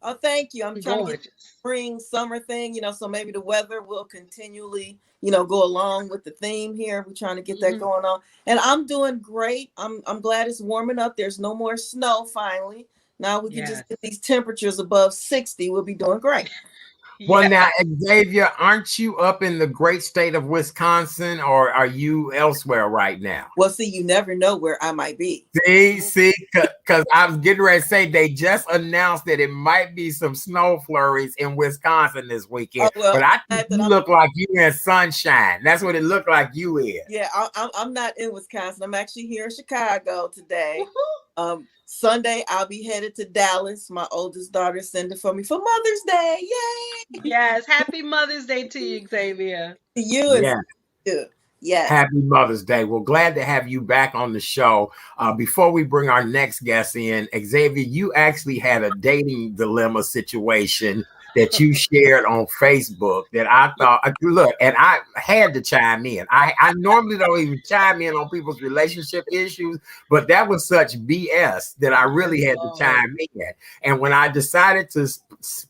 Oh, thank you. I'm and trying to get gorgeous. spring, summer thing, so maybe the weather will continually, go along with the theme here. We're trying to get that going on. And I'm doing great. I'm glad it's warming up. There's no more snow finally. Now we can just get these temperatures above 60. We'll be doing great. Well, now, Xavier, aren't you up in the great state of Wisconsin, or are you elsewhere right now? Well, see, you never know where I might be. See, because I was getting ready to say they just announced that it might be some snow flurries in Wisconsin this weekend. Oh, well, but I think you look like you in sunshine. That's what it looked like you in. Yeah, I'm not in Wisconsin. I'm actually here in Chicago today. Sunday, I'll be headed to Dallas. My oldest daughter sent it for me for Mother's Day. Yay! Yes, happy Mother's Day to you, Xavier. To you and you. Yes. Happy Mother's Day. Well, glad to have you back on the show. Before we bring our next guest in, Xavier, you actually had a dating dilemma situation that you shared on Facebook that I thought, look, and I had to chime in. I normally don't even chime in on people's relationship issues, but that was such BS that I really had to chime in. And when I decided to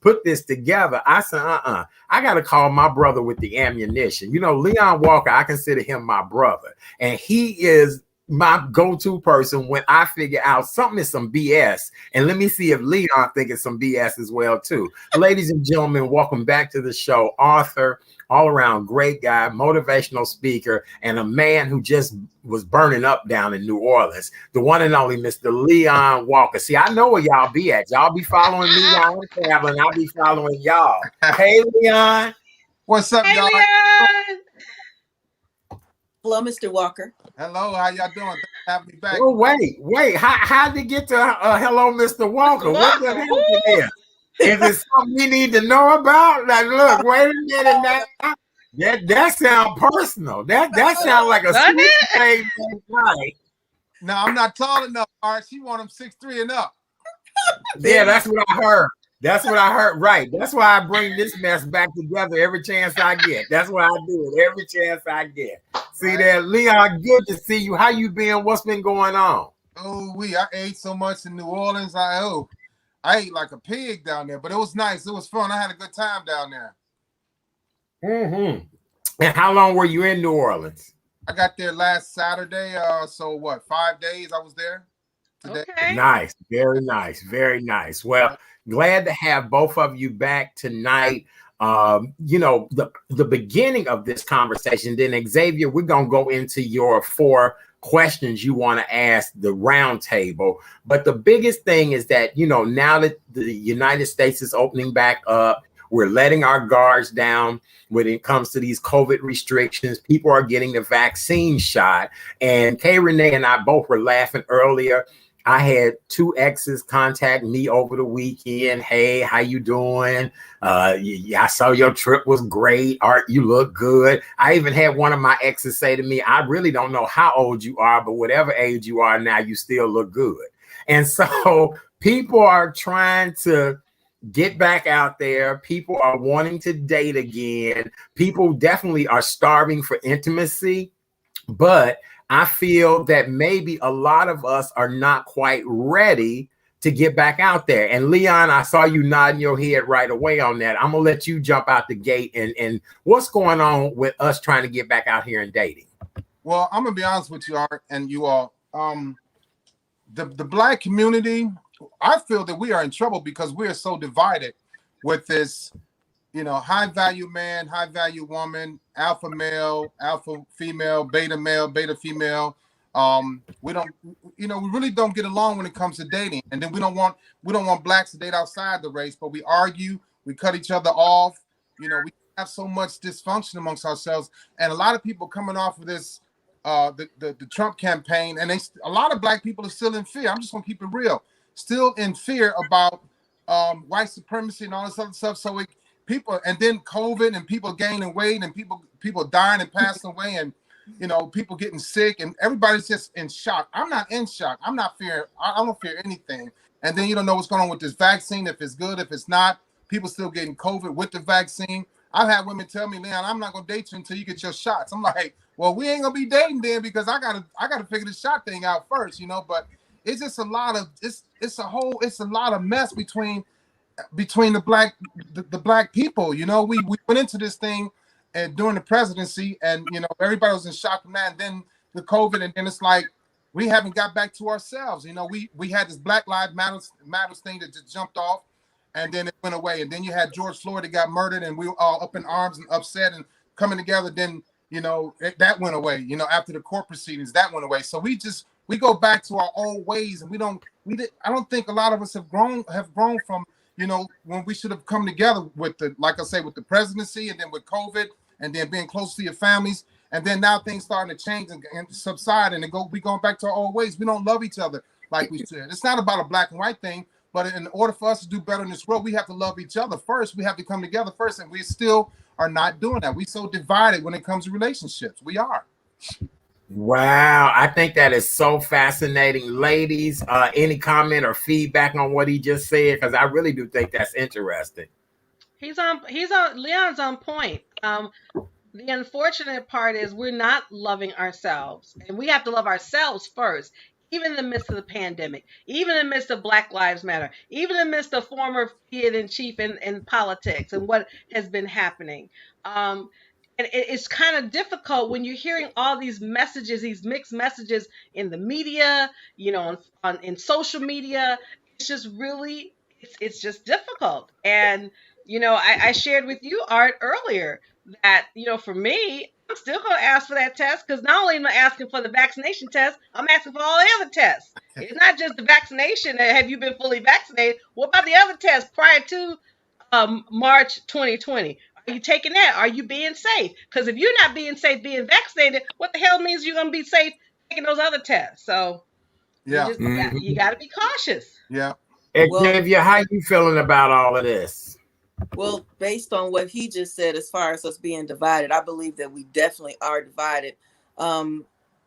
put this together, I said, I got to call my brother with the ammunition. Leon Walker, I consider him my brother, and he is my go-to person when I figure out something is some BS. And let me see if Leon think it's some BS as well too. Ladies and gentlemen, welcome back to the show. Author, all-around great guy, motivational speaker, and a man who just was burning up down in New Orleans. The one and only Mr. Leon Walker. See, I know where y'all be at. Y'all be following me while I'm traveling. I'll be following y'all. Hey, Leon. What's up, y'all? Leon. Hello, Mr. Walker. Hello, how y'all doing? Thanks for having me back. Oh, wait. How did you get to hello, Mr. Walker? What the hell is this? Is it something we need to know about? Like, look, wait a minute now. That sounds personal. That sounds like a sweet thing. Right. No, I'm not tall enough, Art. She want them 6'3" and up. Yeah, that's what I heard. That's what I heard. Right. That's why I bring this mess back together every chance I get. That's why I do it every chance I get. See there, Leon, good to see you. How you been? What's been going on? Oh, I ate so much in New Orleans. I ate like a pig down there, but it was nice. It was fun. I had a good time down there. And how long were you in New Orleans? I got there last Saturday. So what, 5 days I was there today. Okay. Nice. Very nice. Very nice. Well, glad to have both of you back tonight. the beginning of this conversation. Then Xavier, we're going to go into your 4 questions you want to ask the round table. But the biggest thing is that, now that the United States is opening back up, we're letting our guards down when it comes to these COVID restrictions. People are getting the vaccine shot. And Kay Renee and I both were laughing earlier. I had 2 exes contact me over the weekend. Hey, how you doing? I saw your trip was great. Art, you look good. I even had one of my exes say to me, I really don't know how old you are, but whatever age you are now, you still look good. And so people are trying to get back out there. People are wanting to date again. People definitely are starving for intimacy, but I feel that maybe a lot of us are not quite ready to get back out there. And Leon, I saw you nodding your head right away on that. I'm gonna let you jump out the gate and what's going on with us trying to get back out here and dating. Well, I'm gonna be honest with you, Art, and you all. The Black community, I feel that we are in trouble because we are so divided with this, high value man, high value woman, alpha male, alpha female, beta female. We don't, we really don't get along when it comes to dating. And then we don't want blacks to date outside the race, but we argue, we cut each other off. We have so much dysfunction amongst ourselves, and a lot of people coming off of this. The Trump campaign, and a lot of black people are still in fear. I'm just gonna keep it real, still in fear about white supremacy and all this other stuff. So people, and then COVID, and people gaining weight, and people dying and passing away, and people getting sick, and everybody's just in shock. I'm not in shock. I'm not fear. I don't fear anything. And then you don't know what's going on with this vaccine, if it's good, if it's not. People still getting COVID with the vaccine. I've had women tell me, Leon, I'm not gonna date you until you get your shots. I'm like, well, we ain't gonna be dating then because I gotta figure the shot thing out first, But it's just a lot of it's a lot of mess between the black people. We went into this thing and during the presidency, and everybody was in shock from that, and then the COVID, and then it's like we haven't got back to ourselves. We had this Black Lives Matters thing that just jumped off. And then it went away. And then you had George Floyd that got murdered, and we were all up in arms and upset and coming together. Then, that went away. After the court proceedings, that went away. So we go back to our old ways, and I don't think a lot of us have grown from, when we should have come together with like I say, with the presidency, and then with COVID, and then being close to your families. And then now things starting to change and subside, and we going back to our old ways. We don't love each other like we should. It's not about a black and white thing. But in order for us to do better in this world, we have to love each other first. We have to come together first, and we still are not doing that. We're so divided when it comes to relationships. We are. Wow, I think that is so fascinating. Ladies, any comment or feedback on what he just said? Because I really do think that's interesting. Leon's on point. The unfortunate part is we're not loving ourselves, and we have to love ourselves first. Even in the midst of the pandemic, even in the midst of Black Lives Matter, even in the midst of former Chief in politics and what has been happening. And it's kind of difficult when you're hearing all these messages, these mixed messages in the media, in social media. It's just really, it's just difficult. And, I shared with you, Art, earlier that, for me, I'm still going to ask for that test, because not only am I asking for the vaccination test, I'm asking for all the other tests. It's not just the vaccination. Have you been fully vaccinated? What about the other tests prior to March 2020? Are you taking that? Are you being safe? Because if you're not being safe, being vaccinated, what the hell means you're going to be safe taking those other tests? So yeah, you got to be cautious. Yeah. Xavier, how you feeling about all of this? Well, based on what he just said, as far as us being divided, I believe that we definitely are divided.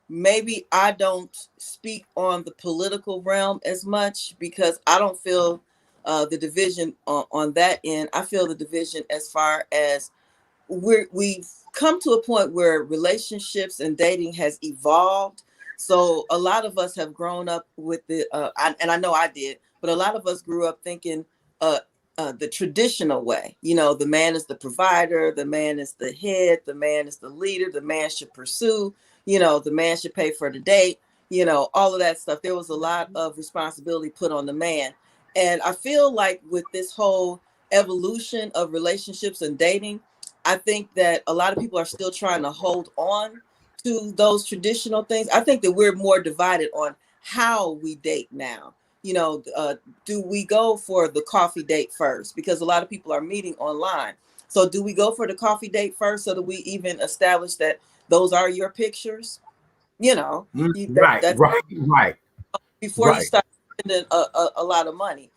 Maybe I don't speak on the political realm as much because I don't feel the division on that end. I feel the division as far as we've come to a point where relationships and dating has evolved. So a lot of us have grown up with and I know I did, but a lot of us grew up thinking the traditional way. The man is the provider, the man is the head, the man is the leader, the man should pursue, the man should pay for the date, all of that stuff. There was a lot of responsibility put on the man. And I feel like with this whole evolution of relationships and dating, I think that a lot of people are still trying to hold on to those traditional things. I think that we're more divided on how we date now. You know, do we go for the coffee date first? Because a lot of people are meeting online. So do we go for the coffee date first so that we even establish that those are your pictures? You know, Right, that's right, right, before you right. start spending a lot of money.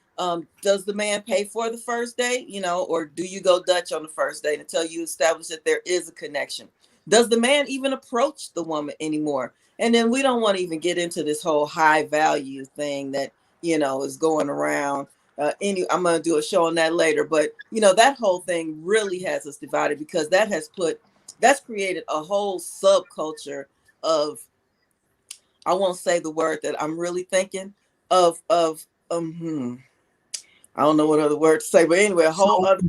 Does the man pay for the first date, you know, or do you go Dutch on the first date until you establish that there is a connection? Does the man even approach the woman anymore? And then we don't want to even get into this whole high value thing that, you know, is going around. I'm going to do a show on that later, but you know, that whole thing really has us divided because that's created a whole subculture of, I won't say the word that I'm really thinking of. I don't know what other word to say, but anyway, a whole So other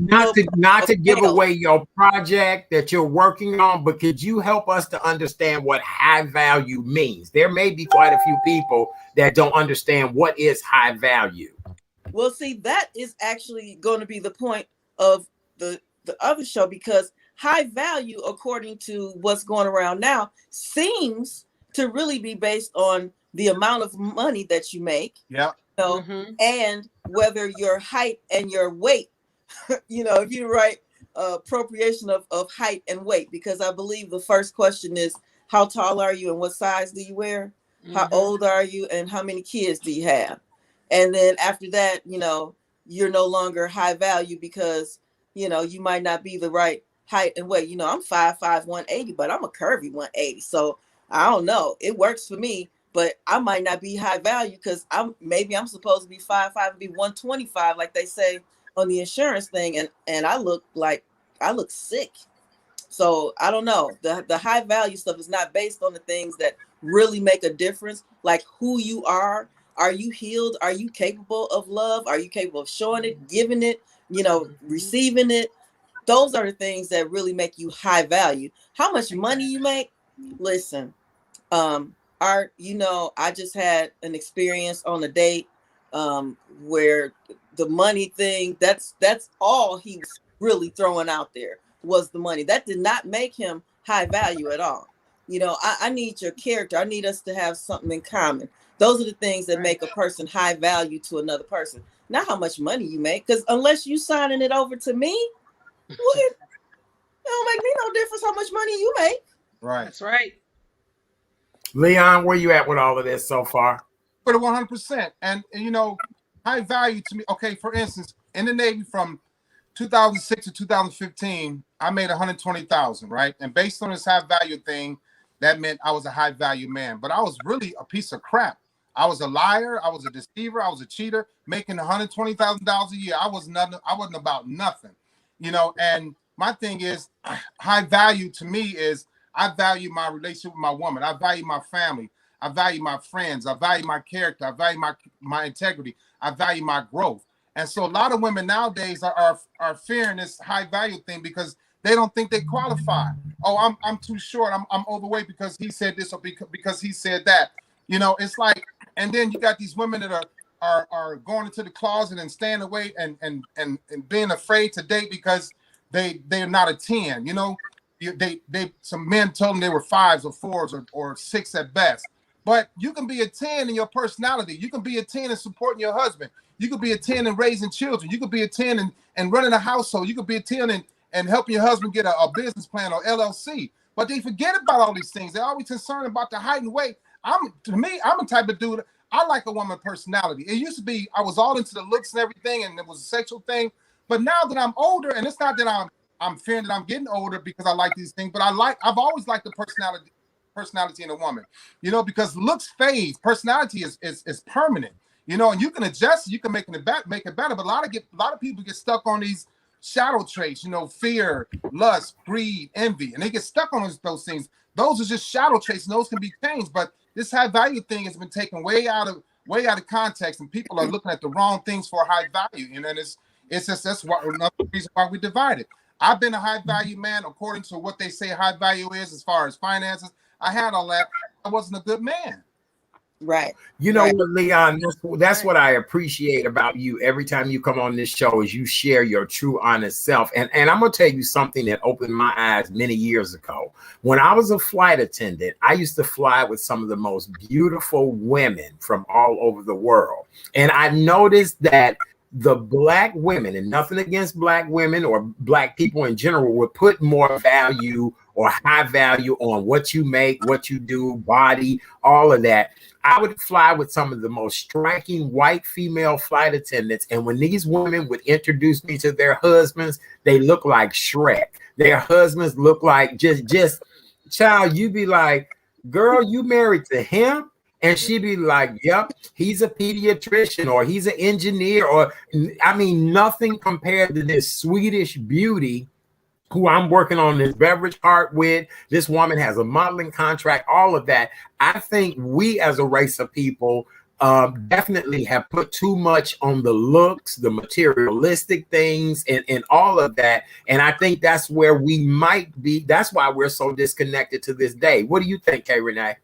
not to give male. away your project that you're working on, but could you help us to understand what high value means? There may be quite a few people that don't understand what is high value. Well, see, that is actually going to be the point of the other show because high value, according to what's going around now, seems to really be based on the amount of money that you make. Yeah. You know, and whether your height and your weight, you know, if you write appropriation of height and weight, because I believe the first question is how tall are you and what size do you wear? How old are you and how many kids do you have? And then after that, you know, you're no longer high value because, you know, you might not be the right height and weight. You know, I'm 5'5", 180, but I'm a curvy 180. So I don't know. It works for me, but I might not be high value because I'm supposed to be 5'5" and be 125, like they say on the insurance thing, and I look sick. So I don't know. The high value stuff is not based on the things that really make a difference, like who you are. Are you healed? Are you capable of love? Are you capable of showing it, giving it, you know, receiving it? Those are the things that really make you high value. How much money you make? Listen, Art, you know, I just had an experience on a date where the money thing, that's all he was really throwing out there was the money. That did not make him high value at all. You know, I need your character. I need us to have something in common. Those are the things that make a person high value to another person. Not how much money you make, because unless you signing it over to me, well, it don't make me no difference how much money you make. Right. That's right. Leon, where you at with all of this so far? For the 100%. And you know, high value to me. Okay, for instance, in the Navy from 2006 to 2015, I made 120,000, right? And based on this high value thing, that meant I was a high value man. But I was really a piece of crap. I was a liar. I was a deceiver. I was a cheater, making $120,000 a year. I was nothing. I wasn't about nothing, you know. And my thing is, high value to me is I value my relationship with my woman. I value my family. I value my friends. I value my character. I value my integrity. I value my growth. And so a lot of women nowadays are fearing this high value thing because they don't think they qualify. Oh, I'm too short. I'm overweight because he said this or because he said that. You know, it's like, and then you got these women that are going into the closet and staying away and being afraid to date because they're not a 10. You know, they some men told them they were 5s or 4s or 6 at best. But you can be a 10 in your personality. You can be a 10 in supporting your husband. You could be a 10 in raising children. You could be a 10 and running a household. You could be a 10 and helping your husband get a business plan or LLC. But they forget about all these things. They're always concerned about the height and weight. I'm a type of dude. I like a woman personality. It used to be I was all into the looks and everything, and it was a sexual thing. But now that I'm older, and it's not that I'm fearing that I'm getting older because I like these things, but I've always liked the personality in a woman, you know, because looks fade, personality is permanent, you know, and you can adjust, you can make it better. But a lot of people get stuck on these shadow traits, you know, fear, lust, greed, envy, and they get stuck on those things. Those are just shadow traits, and those can be changed. But this high value thing has been taken way out of context, and people are looking at the wrong things for high value, you know, and it's just that's why another reason why we divided. I've been a high value man according to what they say high value is as far as finances. I had all that. I wasn't a good man. Right. You know Right. what, Leon? That's Right. what I appreciate about you. Every time you come on this show, is you share your true, honest self. And I'm gonna tell you something that opened my eyes many years ago. When I was a flight attendant, I used to fly with some of the most beautiful women from all over the world, and I noticed that the black women, and nothing against black women or black people in general, would put more value or high value on what you make, what you do, body, all of that. I would fly with some of the most striking white female flight attendants. And when these women would introduce me to their husbands, they look like Shrek. Their husbands look like just child, you be like, girl, you married to him? And she'd be like, yep, he's a pediatrician or he's an engineer, or I mean, nothing compared to this Swedish beauty who I'm working on this beverage art with. This woman has a modeling contract, all of that. I think we as a race of people definitely have put too much on the looks, the materialistic things, and all of that. And I think that's where we might be. That's why we're so disconnected to this day. What do you think, Kay Renee?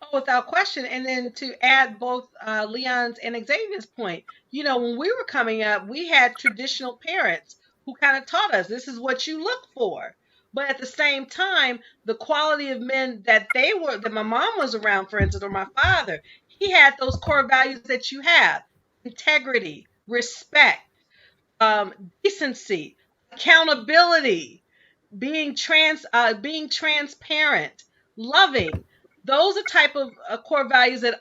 Oh, without question. And then to add both Leon's and Xavier's point, when we were coming up, we had traditional parents who kind of taught us this is what you look for. But at the same time, the quality of men that my mom was around, for instance, or my father, he had those core values that you have: integrity, respect, decency, accountability, being transparent, loving. Those are type of core values that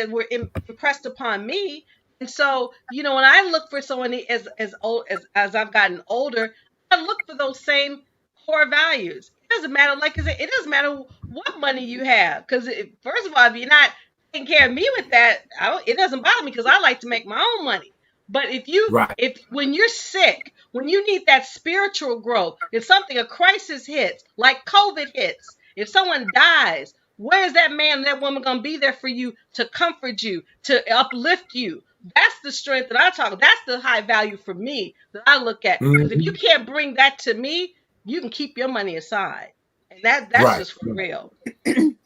were impressed upon me. And so, when I look for someone as old as I've gotten older, I look for those same core values. It doesn't matter, like I said, it doesn't matter what money you have, because first of all, if you're not taking care of me with that, it doesn't bother me because I like to make my own money. But Right. if when you're sick, when you need that spiritual growth, if something, a crisis hits, like COVID hits, if someone dies, where is that man, that woman going to be there for you, to comfort you, to uplift you? That's the strength that I talk. That's the high value for me that I look at. Because if you Mhm. can't bring that to me, you can keep your money aside, and that's Right. just for real.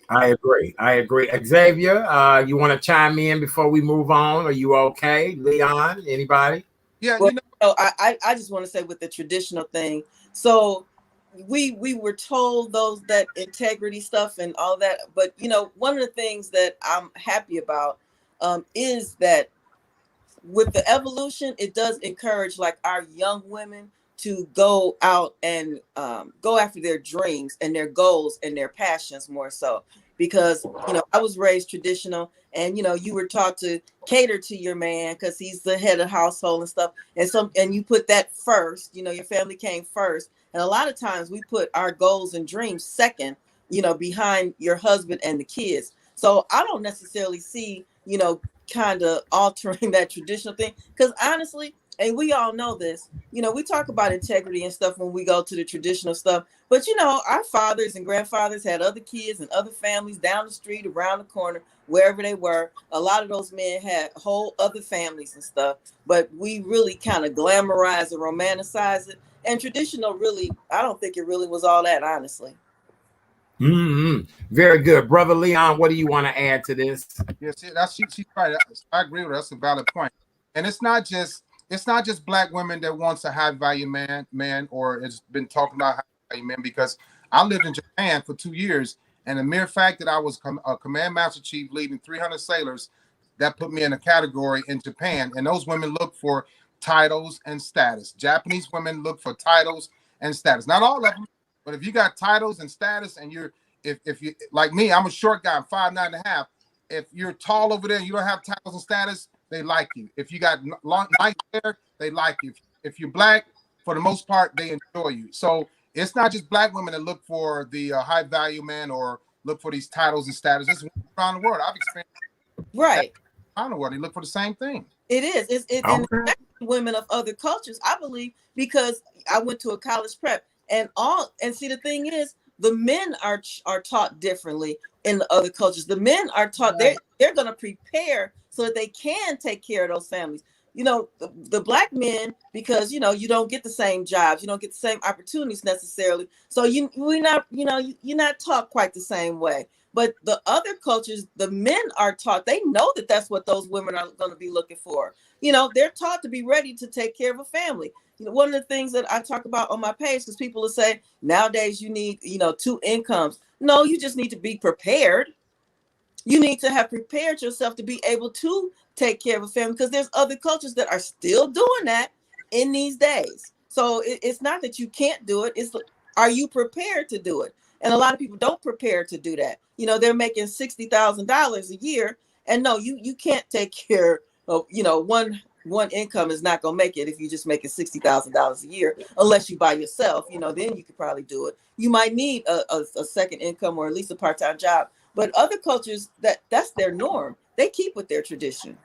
I agree. I agree. Xavier, you want to chime in before we move on? Are you okay? Leon, anybody? Yeah, Well, you know, I just want to say with the traditional thing. So we were told those that integrity stuff and all that, but one of the things that I'm happy about is that with the evolution, it does encourage like our young women to go out and go after their dreams and their goals and their passions more so. Because I was raised traditional, and you were taught to cater to your man because he's the head of household and stuff, and you put that first. Your family came first, and a lot of times we put our goals and dreams second, behind your husband and the kids. So I don't necessarily see kind of altering that traditional thing, because honestly, and we all know this, we talk about integrity and stuff when we go to the traditional stuff, but our fathers and grandfathers had other kids and other families down the street, around the corner, wherever they were. A lot of those men had whole other families and stuff, but we really kind of glamorize and romanticize it. And traditional, really, I don't think it really was all that, honestly. Hmm. Very good. Brother Leon, what do you want to add to this? yeah, see, she's right. I agree with her. That's a valid point. And it's not just black women that wants a high value man, or it's been talking about high value men, because I lived in Japan for 2 years, and the mere fact that I was a command master chief leading 300 sailors, that put me in a category in Japan. And those women look for titles and status. Japanese women look for titles and status. Not all of them, but if you got titles and status, and if you like me, I'm a short guy, I'm 5'9.5". If you're tall over there and you don't have titles and status, they like you. If you got long, nice hair, they like you. If you're black, for the most part, they enjoy you. So it's not just black women that look for the high value man or look for these titles and status. This is around the world. I've experienced that Right. around the world. They look for the same thing. It is. And Okay. women of other cultures, I believe, because I went to a college prep, and see, the thing is, the men are taught differently in the other cultures. The men are taught Right. they're going to prepare so that they can take care of those families. the black men, because you don't get the same jobs, you don't get the same opportunities necessarily. So we're not, you're not taught quite the same way. But the other cultures, the men are taught, they know that that's what those women are going to be looking for. They're taught to be ready to take care of a family. One of the things that I talk about on my page, because people will say nowadays you need, 2 incomes. No, you just need to be prepared. You need to have prepared yourself to be able to take care of a family, because there's other cultures that are still doing that in these days. So it's not that you can't do it. It's, are you prepared to do it? And a lot of people don't prepare to do that. They're making $60,000 a year, and no, you can't take care of, one income is not going to make it if you're just making $60,000 a year, unless you by yourself. Then you could probably do it. You might need a second income, or at least a part-time job. But other cultures, that's their norm. They keep with their tradition.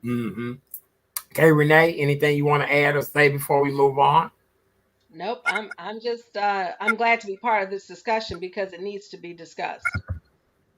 Mm-hmm. Okay, Renee, anything you want to add or say before we move on? Nope. I'm just I'm glad to be part of this discussion because it needs to be discussed.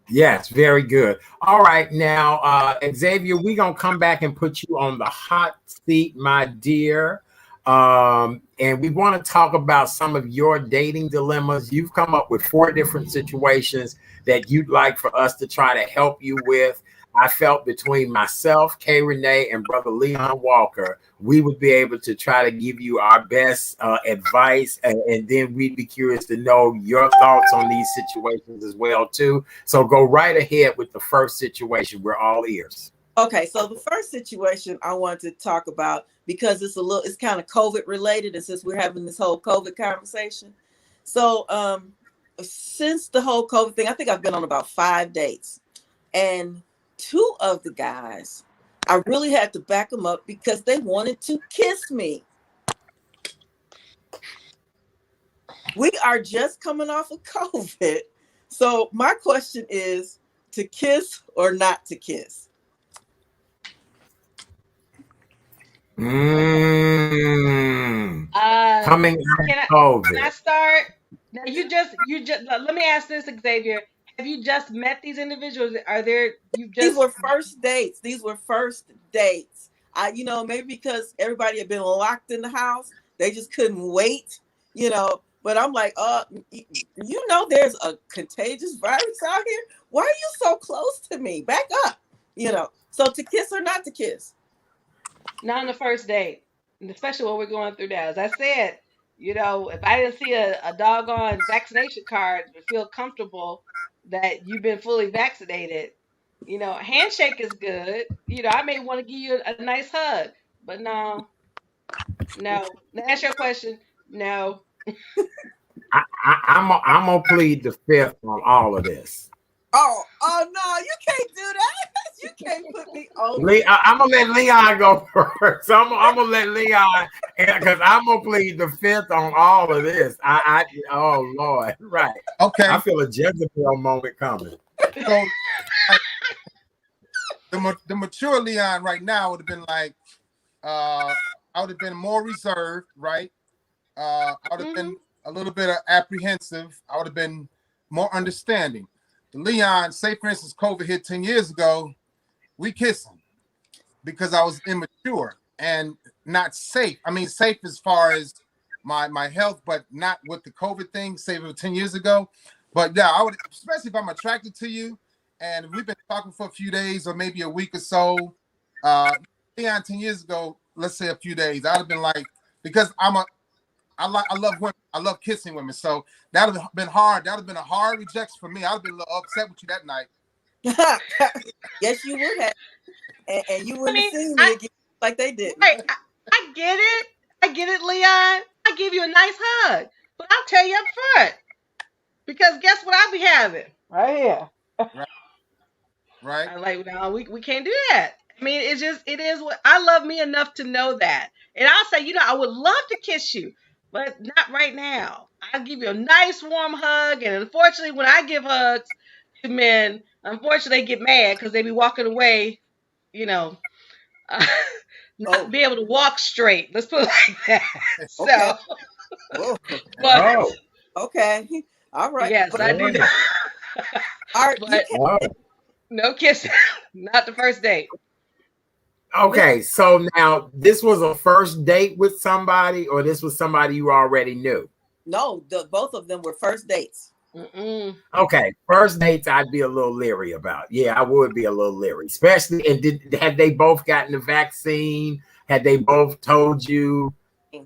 Yes, very good. All right, now, Xavier, we're going to come back and put you on the hot seat, my dear. And we want to talk about some of your dating dilemmas. You've come up with 4 different situations that you'd like for us to try to help you with. I felt between myself, Kay Renee, and Brother Leon Walker, we would be able to try to give you our best advice, and then we'd be curious to know your thoughts on these situations as well, too. So go right ahead with the first situation. We're all ears. Okay, so the first situation I wanted to talk about, because it's kind of COVID related, and since we're having this whole COVID conversation. So since the whole COVID thing, I think I've been on about 5 dates, and 2 of the guys, I really had to back them up because they wanted to kiss me. We are just coming off of COVID. So my question is, to kiss or not to kiss? Coming Can out of can I COVID. start? Now you just let me ask this, Xavier. Have you just met these individuals? Are there you've These just were first dates. Maybe because everybody had been locked in the house, they just couldn't wait, But I'm like, there's a contagious virus out here. Why are you so close to me? Back up, So to kiss or not to kiss? not on the first date, and especially what we're going through now. As I said, if I didn't see a doggone vaccination card and feel comfortable that you've been fully vaccinated, a handshake is good. I may want to give you a nice hug, but no, no. To answer your question, no. I'm gonna plead the fifth on all of this. Oh no, you can't do that. You can't put me on. I'm gonna let Leon go first. So I'm gonna let Leon, because I'm gonna plead the fifth on all of this. Oh Lord, right? Okay. I feel a Jezebel moment coming. So the mature Leon right now would have been like, I would have been more reserved, right? I would have been a little bit apprehensive. I would have been more understanding. The Leon, say for instance, COVID hit 10 years ago, we kissing because I was immature and not safe. I mean, safe as far as my health, but not with the COVID thing, say it was 10 years ago. But yeah, I would, especially if I'm attracted to you and we've been talking for a few days or maybe a week or so. Leon, 10 years ago, let's say a few days, I'd have been like, because I love women. I love kissing women. So that would have been hard. That would have been a hard rejection for me. I would have been a little upset with you that night. Yes, you would have. And you wouldn't have seen me I, again like they did. right. I get it. I get it, Leon. I give you a nice hug. But I'll tell you up front. Because guess what I'll be having? Right here. Right. I'm like, no, we can't do that. I mean, it is what I love me enough to know that. And I'll say, I would love to kiss you, but not right now. I'll give you a nice warm hug. And unfortunately, when I give hugs to men, unfortunately, they get mad because they be walking away, not be able to walk straight. Let's put it like that. Okay. So, but, okay. All right. Yes, I do that. All right. But no kissing. Not the first date. Okay, so now this was a first date with somebody, or this was somebody you already knew? No, both of them were first dates. Mm-mm. Okay, first dates I'd be a little leery about. Yeah, I would be a little leery, especially. And had they both gotten the vaccine? Had they both told you?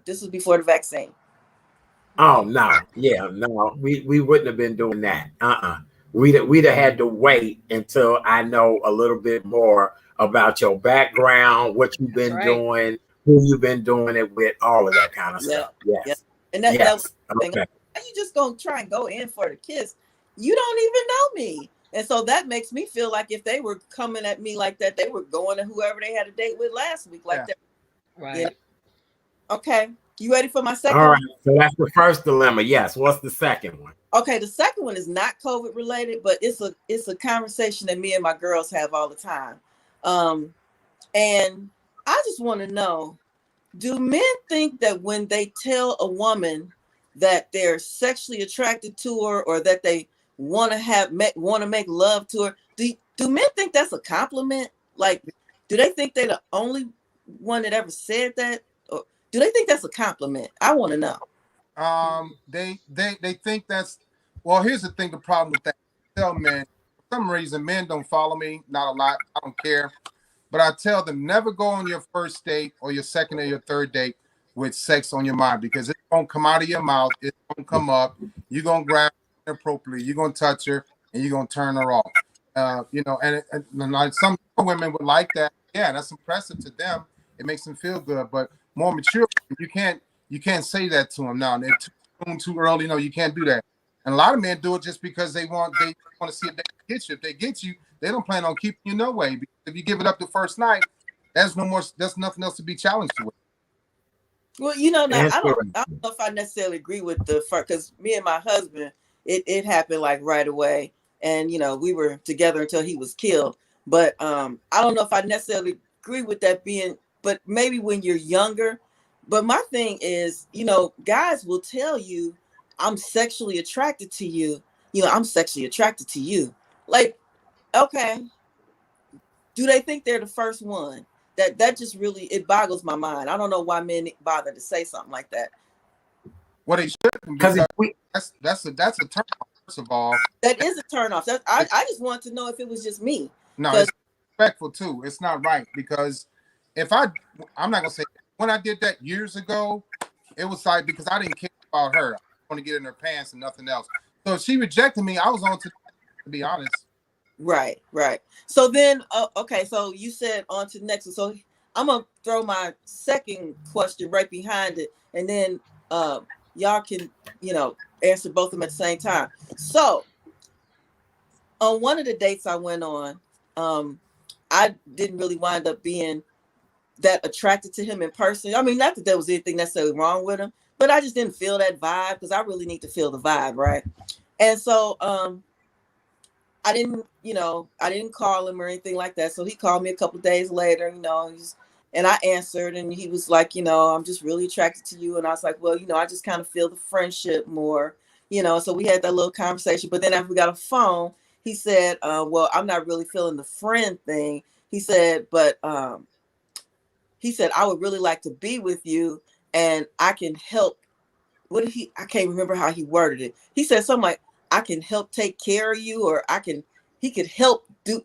This was before the vaccine. Oh no, yeah, no, we wouldn't have been doing that. We'd have had to wait until I know a little bit more about your background, what you've That's been right. doing, who you've been doing it with, all of that kind of Yeah, stuff. yeah. Yes, And that was yes, the thing. okay. How you just gonna try and go in for the kiss? You don't even know me. And so that makes me feel like if they were coming at me like that, they were going to whoever they had a date with last week like Yeah. that. You know? Right. Okay. You ready for my All second right, one? so that's the first dilemma. Yes. What's the second one? Okay, the second one is not COVID related, but it's a conversation that me and my girls have all the time. Um, and I just want to know, do men think that when they tell a woman that they're sexually attracted to her or that they want to make love to her, do men think that's a compliment? Like, do they think they're the only one that ever said that, or do they think that's a compliment? I want to know. They think that's, well, here's the thing, the problem with that. I tell men, for some reason, men don't follow me, not a lot. I don't care. But I tell them never go on your first date or your second or your third date with sex on your mind because it's gonna come out of your mouth, it's gonna come up, you're gonna grab her inappropriately, you're gonna touch her, and you're gonna turn her off. And like some women would like that. Yeah, that's impressive to them. It makes them feel good. But more mature, you can't say that to them now. They're too soon, too early. No, you can't do that. And a lot of men do it just because they want to see if they get you. If they get you, they don't plan on keeping you no way. Because if you give it up the first night, there's no more. There's nothing else to be challenged with. Well, now Interesting. I don't know if I necessarily agree with the first, because me and my husband, it happened like right away, and we were together until he was killed. But I don't know if I necessarily agree with that being, but maybe when you're younger. But my thing is, guys will tell you, I'm sexually attracted to you. I'm sexually attracted to you. Like, okay, do they think they're the first one? That just really, it boggles my mind. I don't know why men bother to say something like that. What they shouldn't, Because because that's a turn off, first of all. That is a turn off. I just want to know if it was just me. No, Because it's respectful too. It's not right because if I'm not gonna say when I did that years ago, it was like because I didn't care about her. I want to get in her pants and nothing else. So if she rejected me, I was on to be honest. right, right. So then, okay. So you said on to the next one. So I'm gonna throw my second question right behind it, and then y'all can answer both of them at the same time. So on one of the dates I went on, I didn't really wind up being that attracted to him in person. I mean, not that there was anything necessarily wrong with him, but I just didn't feel that vibe because I really need to feel the vibe, right? And so I didn't call him or anything like that. So he called me a couple of days later, and I answered, and he was like, I'm just really attracted to you. And I was like, well, I just kind of feel the friendship more, So we had that little conversation. But then after we got a phone, he said, well, I'm not really feeling the friend thing. He said, but he said, I would really like to be with you and I can help. I can't remember how he worded it. He said something like, I can help take care of you, or he could help do.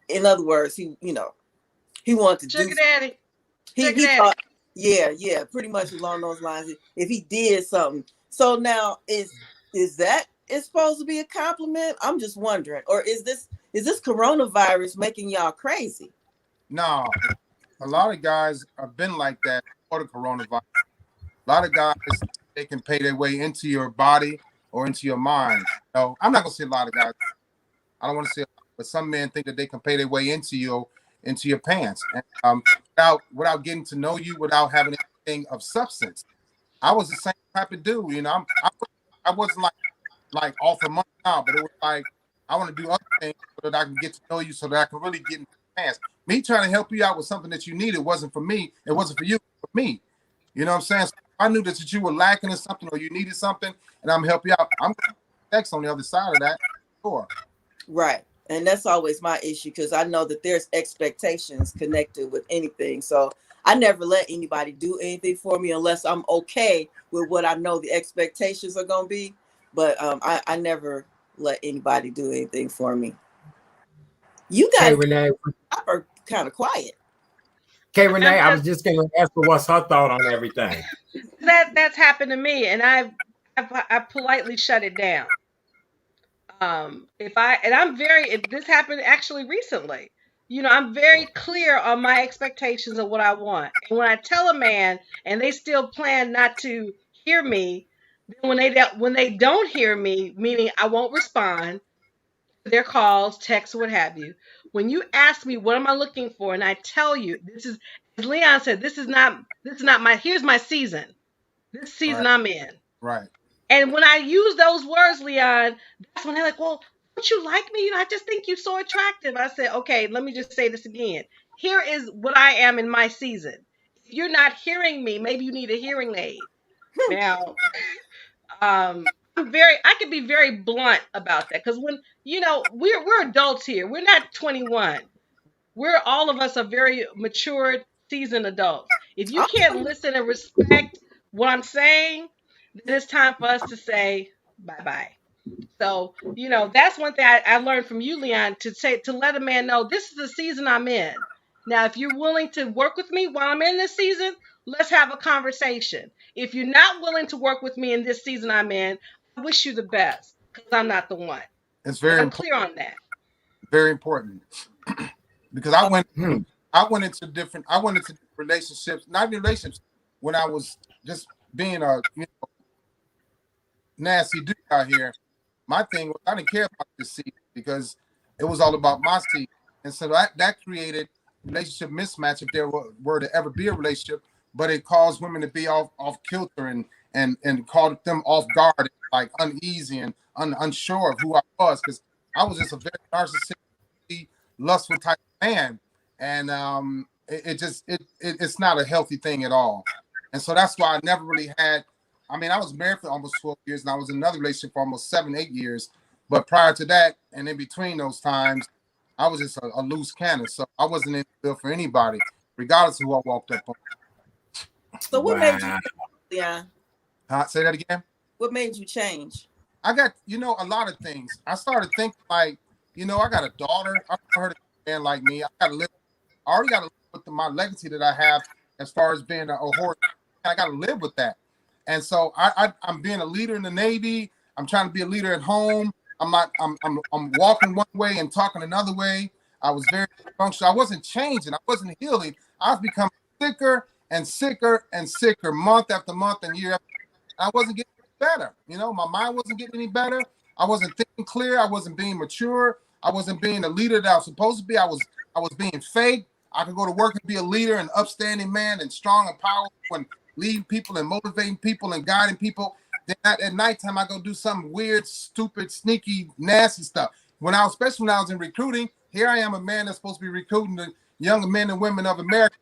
In other words, he wanted to do. Sugar daddy. Sugar He daddy. thought, yeah, pretty much along those lines. If he did something, so now is that is supposed to be a compliment? I'm just wondering, or is this coronavirus making y'all crazy? No, a lot of guys have been like that for the coronavirus. A lot of guys, they can pay their way into your body or into your mind. No, I'm not gonna say a lot of guys. I don't want to say, but some men think that they can pay their way into your pants, and without getting to know you, without having anything of substance. I was the same type of dude, I wasn't like off of money now, but it was like I want to do other things so that I can get to know you, so that I can really get into your pants. Me trying to help you out with something that you needed wasn't for me. It wasn't for you, it was for me. You know what I'm saying? So I knew that you were lacking in something or you needed something, and I'm help you out. I'm gonna sex on the other side of that. Sure. Right. And that's always my issue, because I know that there's expectations connected with anything. So I never let anybody do anything for me unless I'm okay with what I know the expectations are going to be. But I never let anybody do anything for me. You Hey, guys Renee. are kind of quiet. Okay, Renee, I was just going to ask her what's her thought on everything. That's happened to me, and I politely shut it down. This happened actually recently. I'm very clear on my expectations of what I want. And when I tell a man and they still plan not to hear me, then when they don't hear me, meaning I won't respond to their calls, texts, what have you. When you ask me what am I looking for, and I tell you, this is, as Leon said, this is not my, here's my season. This season Right. I'm in. Right. And when I use those words, Leon, that's when they're like, well, don't you like me? I just think you're so attractive. I said, okay, let me just say this again. Here is what I am in my season. If you're not hearing me, maybe you need a hearing aid. Now, I could be very blunt about that, because when, we're adults here. We're not 21. All of us are very matured, seasoned adults. If you can't listen and respect what I'm saying, then it's time for us to say bye-bye. So, that's one thing I learned from you, Leon, to let a man know this is the season I'm in. Now, if you're willing to work with me while I'm in this season, let's have a conversation. If you're not willing to work with me in this season I'm in, I wish you the best, because I'm not the one. It's And very I'm important. clear on that. Very important. Because I went into different relationships, not relationships, when I was just being a nasty dude out here. My thing was I didn't care about this seed because it was all about my seed. And so that created relationship mismatch if there were to ever be a relationship, but it caused women to be off kilter and caught them off guard, like uneasy and unsure of who I was, because I was just a very narcissistic, lustful type of man. And it's not a healthy thing at all. And so that's why I never really had, I mean, I was married for almost 12 years and I was in another relationship for almost 7-8 years. But prior to that, and in between those times, I was just a loose cannon. So I wasn't in the field for anybody, regardless of who I walked up on. So what made you, yeah? Say that again? What made you change? I got, a lot of things. I started thinking like, I got a daughter. I heard a man like me. I already got to live with my legacy that I have as far as being a horse. I got to live with that. And so I'm being a leader in the Navy. I'm trying to be a leader at home. I'm walking one way and talking another way. I was very functional. I wasn't changing. I wasn't healing. I was becoming sicker and sicker and sicker month after month and year after. I wasn't getting better. My mind wasn't getting any better. I wasn't thinking clear. I wasn't being mature. I wasn't being the leader that I was supposed to be. I was being fake. I could go to work and be a leader, an upstanding man, and strong and powerful, and leading people and motivating people and guiding people. Then at nighttime, I go do some weird, stupid, sneaky, nasty stuff. Especially when I was in recruiting, here I am, a man that's supposed to be recruiting the younger men and women of America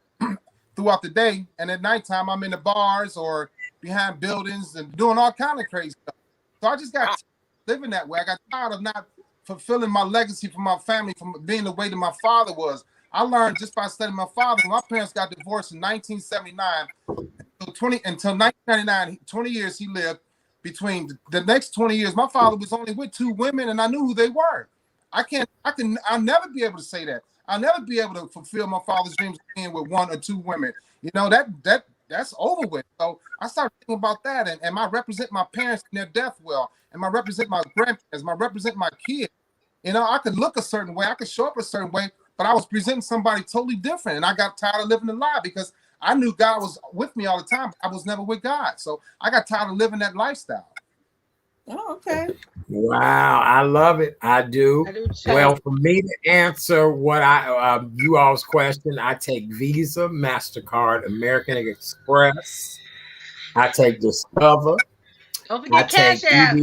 throughout the day. And at nighttime, I'm in the bars or behind buildings and doing all kind of crazy stuff. So I just got living that way. I got tired of not fulfilling my legacy for my family, from being the way that my father was. I learned just by studying my father. My parents got divorced in 1979. Until 1999, 20 years he lived. Between the next 20 years, my father was only with 2 women, and I knew who they were. I'll never be able to say that. I'll never be able to fulfill my father's dreams of being with 1 or 2 women. That's over with. So I started thinking about that, and I represent my parents in their death well, and I represent my grandparents, I represent my kids. I could look a certain way, I could show up a certain way, but I was presenting somebody totally different, and I got tired of living a lie because I knew God was with me all the time, but I was never with God. So I got tired of living that lifestyle. Oh, okay. Wow, I love it. I do. I do too. Well, for me to answer what you all's question, I take Visa, MasterCard, American Express. I take Discover. Don't forget Cash App.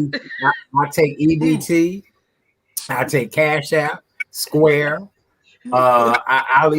I take EBT. I take Cash App, Square. I'll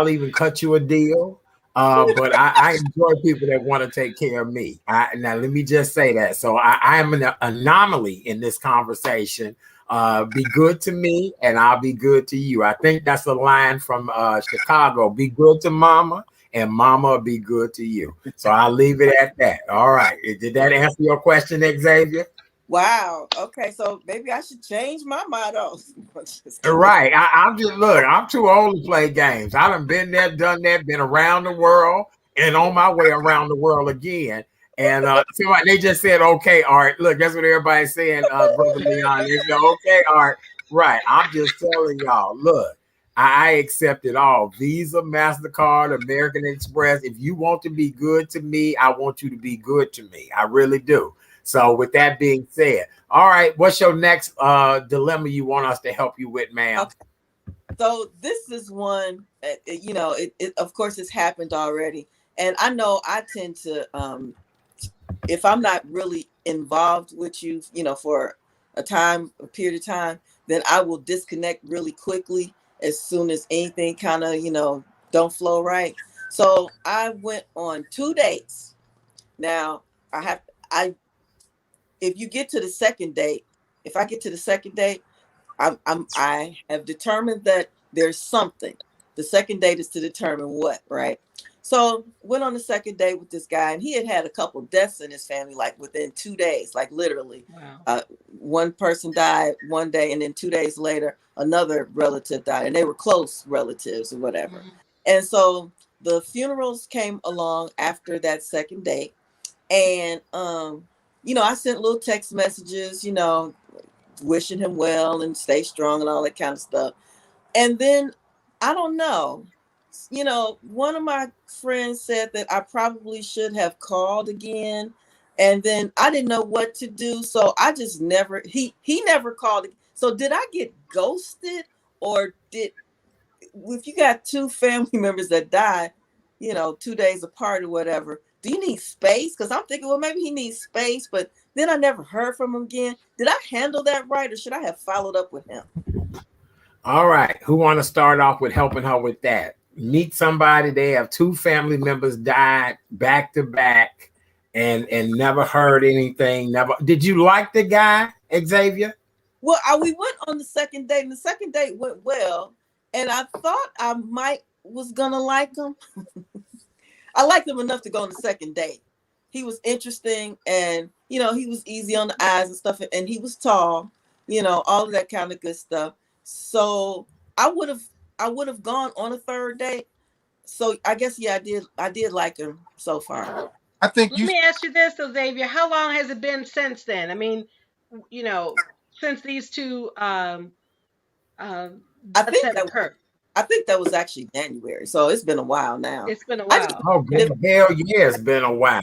even cut you a deal. But I enjoy people that want to take care of me. Now, let me just say that. So I am an anomaly in this conversation. Be good to me, and I'll be good to you. I think that's a line from Chicago. Be good to mama, and mama will be good to you. So I'll leave it at that. All right. Did that answer your question, Xavier? Wow. Okay, so maybe I should change my motto. Just kidding. Right. I'm just look. I'm too old to play games. I done been there, done that, been around the world, and on my way around the world again. And somebody, they just said, "Okay, Art." Look, that's what everybody's saying, brother Leon. They said, "Okay, Art." Right. I'm just telling y'all. Look, I accept it all. Visa, Mastercard, American Express. If you want to be good to me, I want you to be good to me. I really do. So, with that being said. All right, what's your next dilemma you want us to help you with, ma'am? Okay. So this is one, it of course it's happened already. And I know I tend to, if I'm not really involved with you, for a period of time, then I will disconnect really quickly as soon as anything kind of, don't flow right. So I went on 2 dates. Now I if you get to the second date, if I get to the second date, I have determined that there's something. The second date is to determine what, right? So went on the second date with this guy, and he had a couple deaths in his family, like within 2 days, like literally. Wow. One person died one day, and then 2 days later, another relative died, and they were close relatives or whatever. Mhm. And so the funerals came along after that second date, and I sent little text messages, wishing him well and stay strong and all that kind of stuff. And then I don't know, one of my friends said that I probably should have called again. And then I didn't know what to do. So I just never, he never called. So did I get ghosted, or if you got two family members that die, 2 days apart or whatever, do you need space? Because I'm thinking, well, maybe he needs space, but then I never heard from him again. Did I handle that right, or should I have followed up with him? All right, who want to start off with helping her with that? Meet somebody. They have two family members died back to back, and never heard anything. Never. Did you like the guy, Xavier? Well, we went on the second date, and the second date went well, and I thought I might was gonna like him. I liked him enough to go on the second date. He was interesting, and he was easy on the eyes and stuff, and he was tall, all of that kind of good stuff. So I would have gone on a third date. So I guess, yeah, I did like him so far. I think Let you me ask you this, though, Xavier. How long has it been since then? I mean, you know, since these two I deaths think have that occurred. I think that was actually January, so it's been a while now. It's been a I just while. Oh, if hell yeah, it's been a while.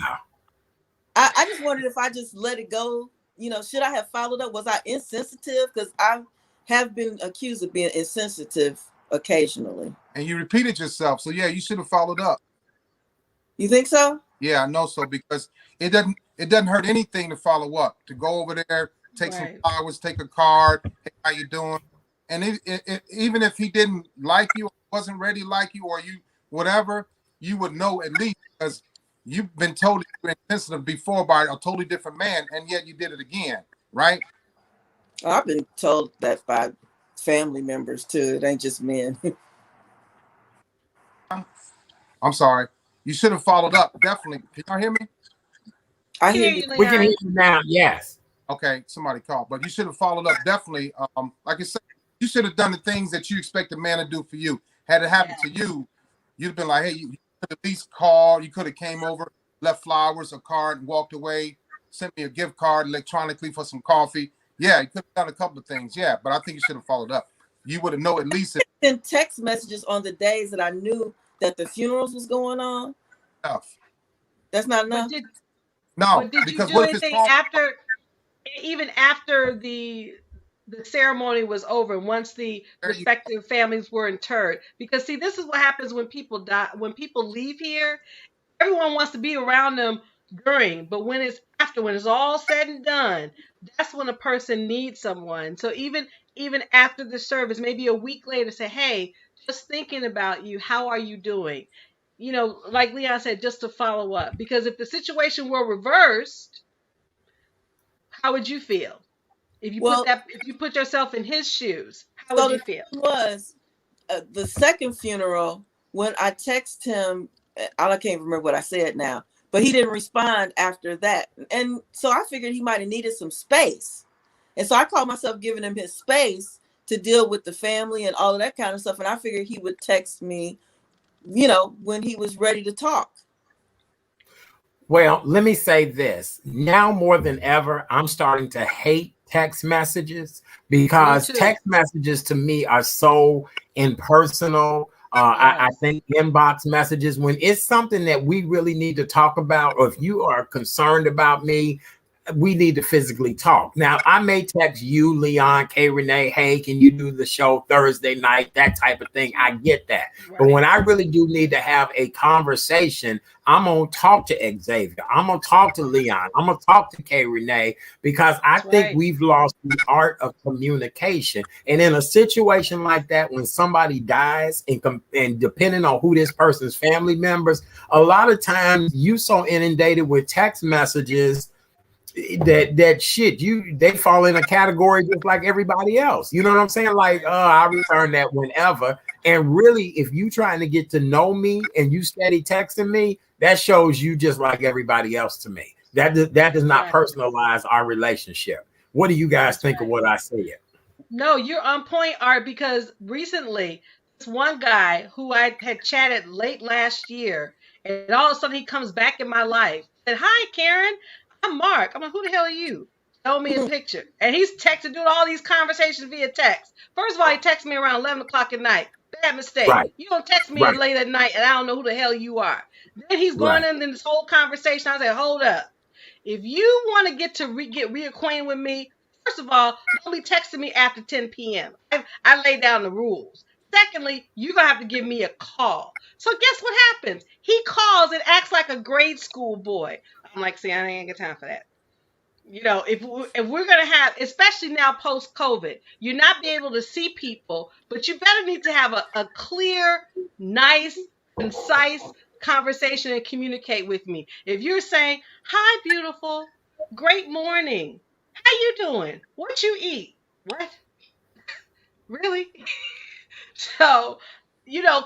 I just wondered if I just let it go. Should I have followed up? Was I insensitive? Because I have been accused of being insensitive occasionally. and you repeated yourself. So yeah, you should have followed up. You think so? Yeah, I know so because it doesn't hurt anything to follow up, to go over there, take some Right. flowers, take a card, hey, how you doing? And even if he didn't like you, wasn't ready to like you, or you whatever, you would know at least because you've been totally insensitive before by a totally different man, and yet you did it again, right? I've been told that by family members too. It ain't just men. I'm sorry. You should have followed up. Definitely. Can y'all hear me? I I hear hear you. you, We can hear Leon. you now. Yes. Okay, somebody called, but you should have followed up definitely. Like I said, you should have done the things that you expect a man to do for you. Had it happened Yeah. to you, you'd have been like, hey, you could at least call. You could have came over, left flowers, a card, and walked away. Sent me a gift card electronically for some coffee. Yeah, you could have done a couple of things. Yeah, but I think you should have followed up. You would have known at least Sent text messages on the days that I knew that the funerals was going on. enough. That's not But enough. did No, but did you because do what if it's anything wrong? after, even after the ceremony was over, and once the There you respective families were interred? Because see, this is what happens when people die. When people leave here, everyone wants to be around them during, but when it's after, when it's all said and done, that's when a person needs someone. So even after the service, maybe a week later, say, hey, just thinking about you, how are you doing? Like Leon said, just to follow up, because if the situation were reversed, how would you feel? Well, If you put yourself in his shoes, how so would the you thing feel? was, the second funeral, when I text him, I can't remember what I said now, but he didn't respond after that. And so I figured he might have needed some space. And so I called myself giving him his space to deal with the family and all of that kind of stuff. And I figured he would text me, when he was ready to talk. Well, let me say this. Now more than ever, I'm starting to hate text messages Me because too. text messages to me are so impersonal. I Yes. think inbox messages, when it's something that we really need to talk about, or if you are concerned about me, we need to physically talk. Now, I may text you, Leon, K. Renee, hey, can you do the show Thursday night? That type of thing. I get that. But Right. when I really do need to have a conversation, I'm going to talk to Xavier. I'm going to talk to Leon. I'm going to talk to K. Renee because I That's think right. we've lost the art of communication. And in a situation like that, when somebody dies and depending on who this person's family members, a lot of times you so inundated with text messages that shit they fall in a category just like everybody else. You know what I'm saying? Like, I return that whenever. And really, if you trying to get to know me and you steady texting me, that shows you just like everybody else to me. That does not Exactly. personalize our relationship. What do you guys That's think of right. what I said? No, you're on point, Art, because recently this one guy who I had chatted late last year, and all of a sudden he comes back in my life. Said, "Hi, Karen. I'm Mark." I'm like, "Who the hell are you?" Show me his picture, and he's texting, doing all these conversations via text. First of all, he texted me around 11 o'clock at night. Bad mistake. Right, You don't text me right, late at night, and I don't know who the hell you are. Then he's going right. in this whole conversation. I said, "Hold up. If you want to get get reacquainted with me, first of all, don't be texting me after 10 p.m. I lay down the rules. Secondly, you're going to have to give me a call." So guess what happens? He calls and acts like a grade school boy. I'm like, see, I ain't got time for that. If we're going to have, especially now post COVID, you're not be able to see people, but you better need to have a clear, nice, concise conversation and communicate with me. If you're saying, "Hi, beautiful, great morning, how you doing? What you eat?" What? Really? So,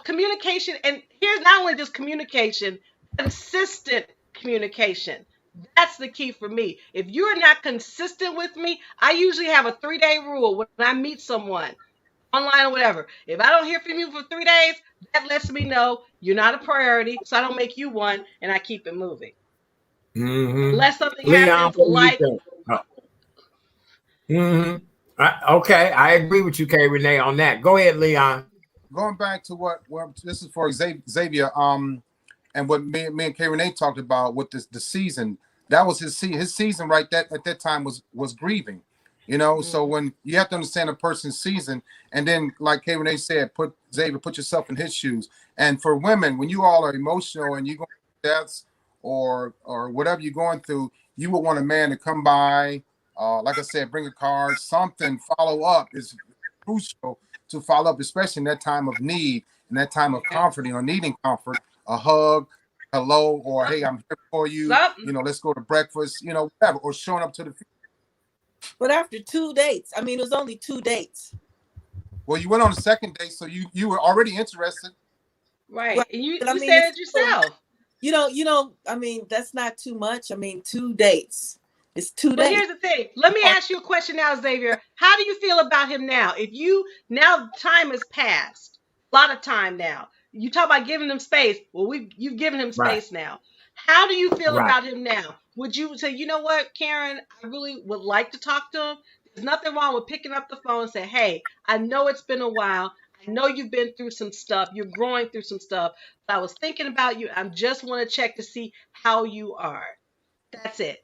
communication, and here's not only just communication, consistent communication. That's the key for me. If you're not consistent with me, I usually have a 3-day rule when I meet someone online or whatever. If I don't hear from you for 3 days, that lets me know you're not a priority, so I don't make you one, and I keep it moving. Mm-hmm. Unless something Leon, happens what do you like, think? Mm-hmm. Okay, I agree with you, K. Renee, on that. Go ahead, Leon. Going back to what this is for Xavier, and what me and Kay Renee talked about with the season. That was his season right that at that time was grieving. So mhm, when you have to understand a person's season, and then like Kay Renee said, put yourself in his shoes. And for women, when you all are emotional and you go through deaths or whatever you're going through, you would want a man to come by, like I said, bring a card, something, follow up is crucial to follow up, especially in that time of need, in that time of yes, comforting or needing comfort, a hug, hello, or hey, something, I'm here for you. something. Let's go to breakfast, whatever, or showing up to the. But after 2 dates, I mean, it was only 2 dates. Well, you went on the second date, so you were already interested. Right, Right. and you But I you mean, said it's it still, yourself. I mean, that's not too much. I mean, 2 dates. It's two But dates. here's the thing. Let me ask you a question now, Xavier. How do you feel about him now? If you now time has passed, a lot of time now. You talk about giving him space. Well, you've given him Right, space now. How do you feel right. about him now? Would you say, you know what, Karen, I really would like to talk to him? There's nothing wrong with picking up the phone and say, "Hey, I know it's been a while. I know you've been through some stuff. You're growing through some stuff. But I was thinking about you. I just want to check to see how you are." That's it.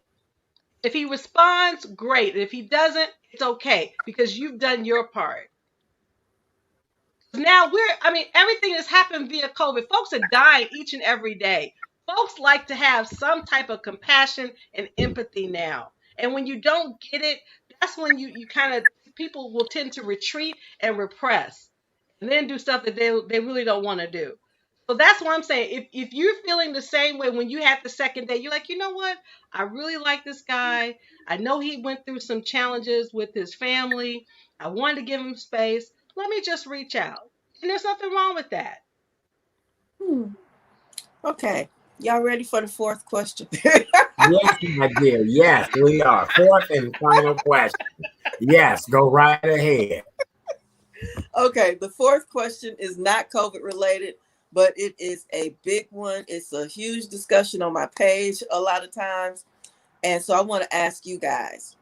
If he responds, great. If he doesn't, it's okay because you've done your part. Now everything has happened via COVID. Folks are dying each and every day. Folks like to have some type of compassion and empathy now. And when you don't get it, that's when you kind of, people will tend to retreat and repress and then do stuff that they really don't want to do. So that's what I'm saying. If you're feeling the same way when you had the second date, you're like, you know what? I really like this guy. I know he went through some challenges with his family. I wanted to give him space. Let me just reach out. And there's nothing wrong with that. Hmm. Okay. Y'all ready for the fourth question? Yes, my dear. Yes, we are. Fourth and final question. Yes, go right ahead. Okay, the fourth question is not COVID related, but it is a big one. It's a huge discussion on my page a lot of times. And so I want to ask you guys,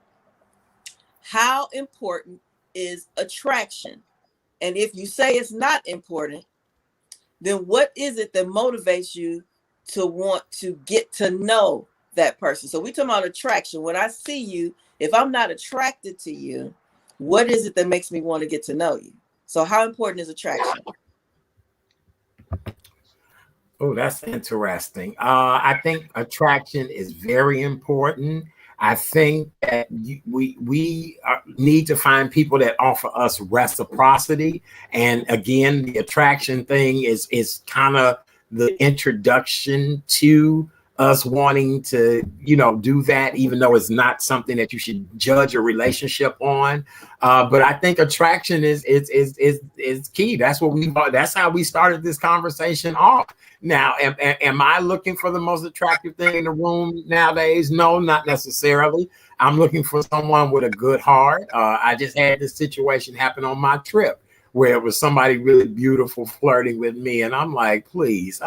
how important is attraction? And if you say it's not important, then what is it that motivates you to want to get to know that person? So we talking about attraction. When I see you, if I'm not attracted to you, what is it that makes me want to get to know you? So how important is attraction? Oh, that's interesting. I think attraction is very important. I think that we need to find people that offer us reciprocity. And again, the attraction thing is kind of the introduction to us wanting to, do that, even though it's not something that you should judge a relationship on. But I think attraction is key. That's how we started this conversation off. Now, am I looking for the most attractive thing in the room nowadays? No, not necessarily. I'm looking for someone with a good heart. I just had this situation happen on my trip where it was somebody really beautiful flirting with me, and I'm like, please,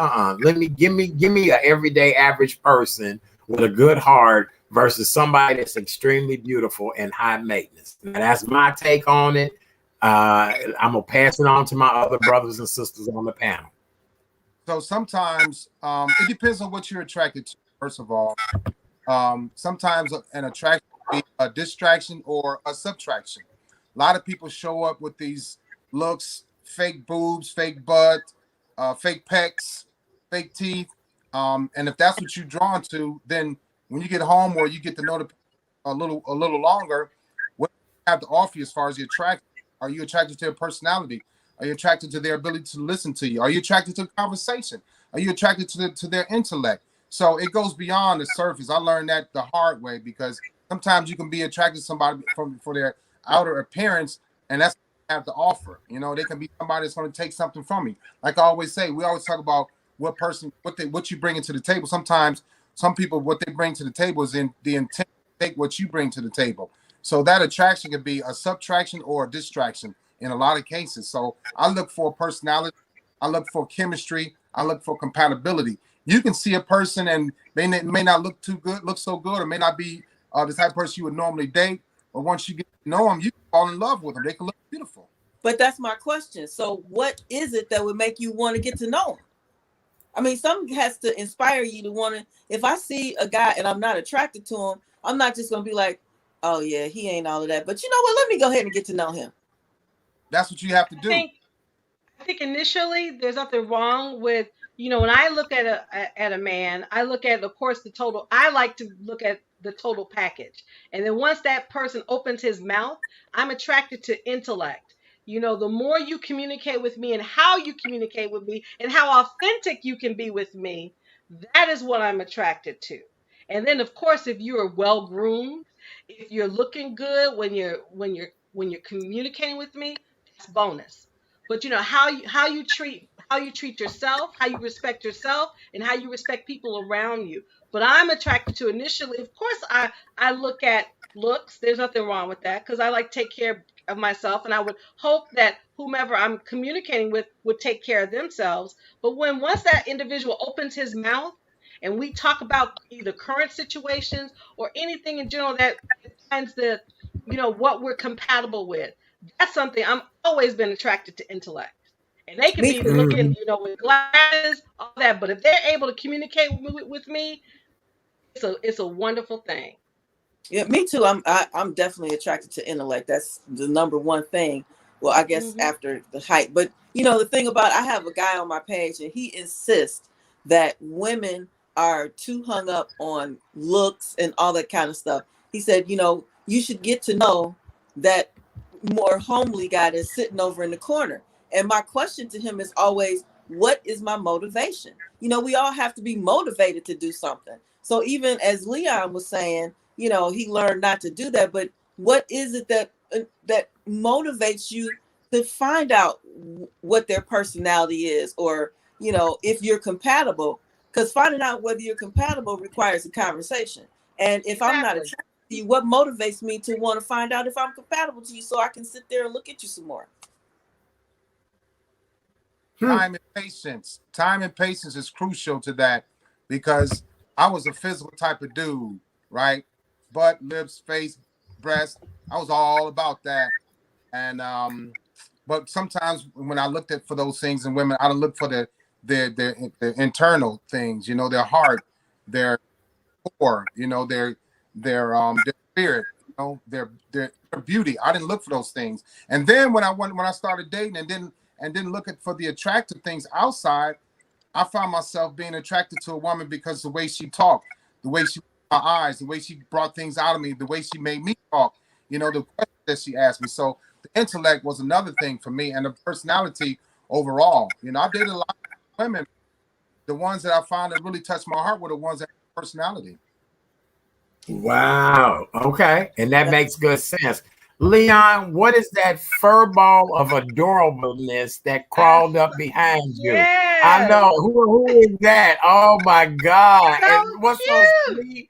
give me an everyday average person with a good heart versus somebody that's extremely beautiful and high maintenance. Now, that's my take on it. I'm gonna pass it on to my other brothers and sisters on the panel. So sometimes it depends on what you're attracted to. First of all, sometimes an attraction can be a distraction or a subtraction. A lot of people show up with these looks, fake boobs, fake butt, fake pecs, fake teeth, and if that's what you're drawn to, then when you get home or you get to know the a little longer, what do you have to offer you as far as the attraction? Are you attracted to their personality? Are you attracted to their ability to listen to you? Are you attracted to conversation? Are you attracted to their intellect? So it goes beyond the surface. I learned that the hard way because sometimes you can be attracted to somebody for their outer appearance, and that's what they have to offer. They can be somebody that's going to take something from you. Like I always say, we always talk about what you bring into the table. Sometimes some people, what they bring to the table is in the intent to take what you bring to the table. So that attraction can be a subtraction or a distraction in a lot of cases. So I look for personality, I look for chemistry, I look for compatibility. You can see a person and they may not look so good, or may not be the type of person you would normally date. But once you get to know them, you can fall in love with them. They can look beautiful. But that's my question. So what is it that would make you want to get to know them? I mean, something has to inspire you to want to. If I see a guy and I'm not attracted to him, I'm not just going to be like, oh yeah, he ain't all of that. But you know what? Let me go ahead and get to know him. That's what you have to do. I think initially there's nothing wrong with, when I look at a man, I look at, of course, the total. I like to look at the total package. And then once that person opens his mouth, I'm attracted to intellect. The more you communicate with me and how you communicate with me and how authentic you can be with me, that is what I'm attracted to. And then of course, if you are well groomed, if you're looking good when you're communicating with me, that's bonus. But how you treat yourself, how you respect yourself, and how you respect people around you. But I'm attracted to initially, of course, I look at looks. There's nothing wrong with that because I like to take care of myself, and I would hope that whomever I'm communicating with would take care of themselves. But once that individual opens his mouth and we talk about either current situations or anything in general that finds what we're compatible with, that's something. I'm always been attracted to intellect. And they could Me be too. looking, with glasses, all that. But if they're able to communicate with me, it's a wonderful thing. Yeah, me too. I'm definitely attracted to intellect. That's the number one thing. Well, I guess Hmm. after the height. But the thing about, I have a guy on my page and he insists that women are too hung up on looks and all that kind of stuff. He said, you should get to know that more homely guy that's sitting over in the corner. And my question to him is always, what is my motivation? You know, we all have to be motivated to do something. So even as Leon was saying, you know, he learned not to do that, but what is it that motivates you to find out what their personality is, or, you know, if you're compatible? Because finding out whether you're compatible requires a conversation. And if I'm not Exactly. attracted to you, what motivates me to want to find out if I'm compatible to you so I can sit there and look at you some more? Time and patience is crucial to that, because I was a physical type of dude, right? Butt, lips, face, breast. I was all about that. And but sometimes when I looked at for those things in women, I don't look for the internal things, you know, their heart, their core, you know, their spirit, you know, their beauty. I didn't look for those things. And then when I started dating and didn't look at for the attractive things outside, I found myself being attracted to a woman because the way she talked, the way she my eyes, the way she brought things out of me, the way she made me talk, you know, the questions that she asked me. So the intellect was another thing for me, and the personality overall. You know, I dated a lot of women. The ones that I found that really touched my heart were the ones that had personality. Wow. Okay. And that makes good sense. Leon, what is that fur ball of adorableness that crawled up behind you? I Yes. know. Who is that? Oh my God. So And what's so cute. sweet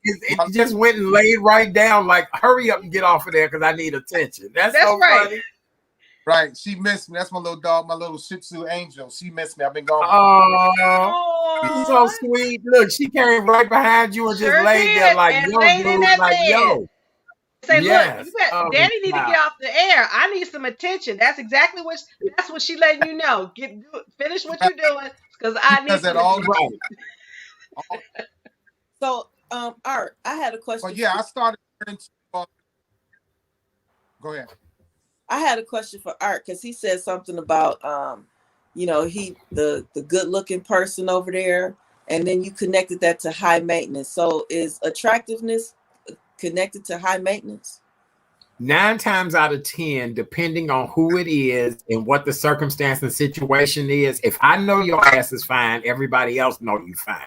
is it just went and laid right down like, hurry up and get off of there because I need attention. That's That's so right. funny. Right. She missed me. That's my little dog, my little Shih Tzu Angel. She missed me. I've been gone for Oh, so Oh, sweet. Look, she came right behind you and just sure laid there did. like, And yo, laid in dude, that like, bed. yo. Say, look, you Yes. bet Oh, Daddy need to wow. get off the air. I need some attention. That's what she letting you know. Finish what you're doing, because she I need does that some all the attention. Right. all, So, Art, I had a question but for yeah, you. I started into go ahead. I had a question for Art, because he said something about you know, the good looking person over there, and then you connected that to high maintenance. So is attractiveness connected to high maintenance? 9 times out of 10, depending on who it is and what the circumstance and situation is, if I know your ass is fine, everybody else know you fine.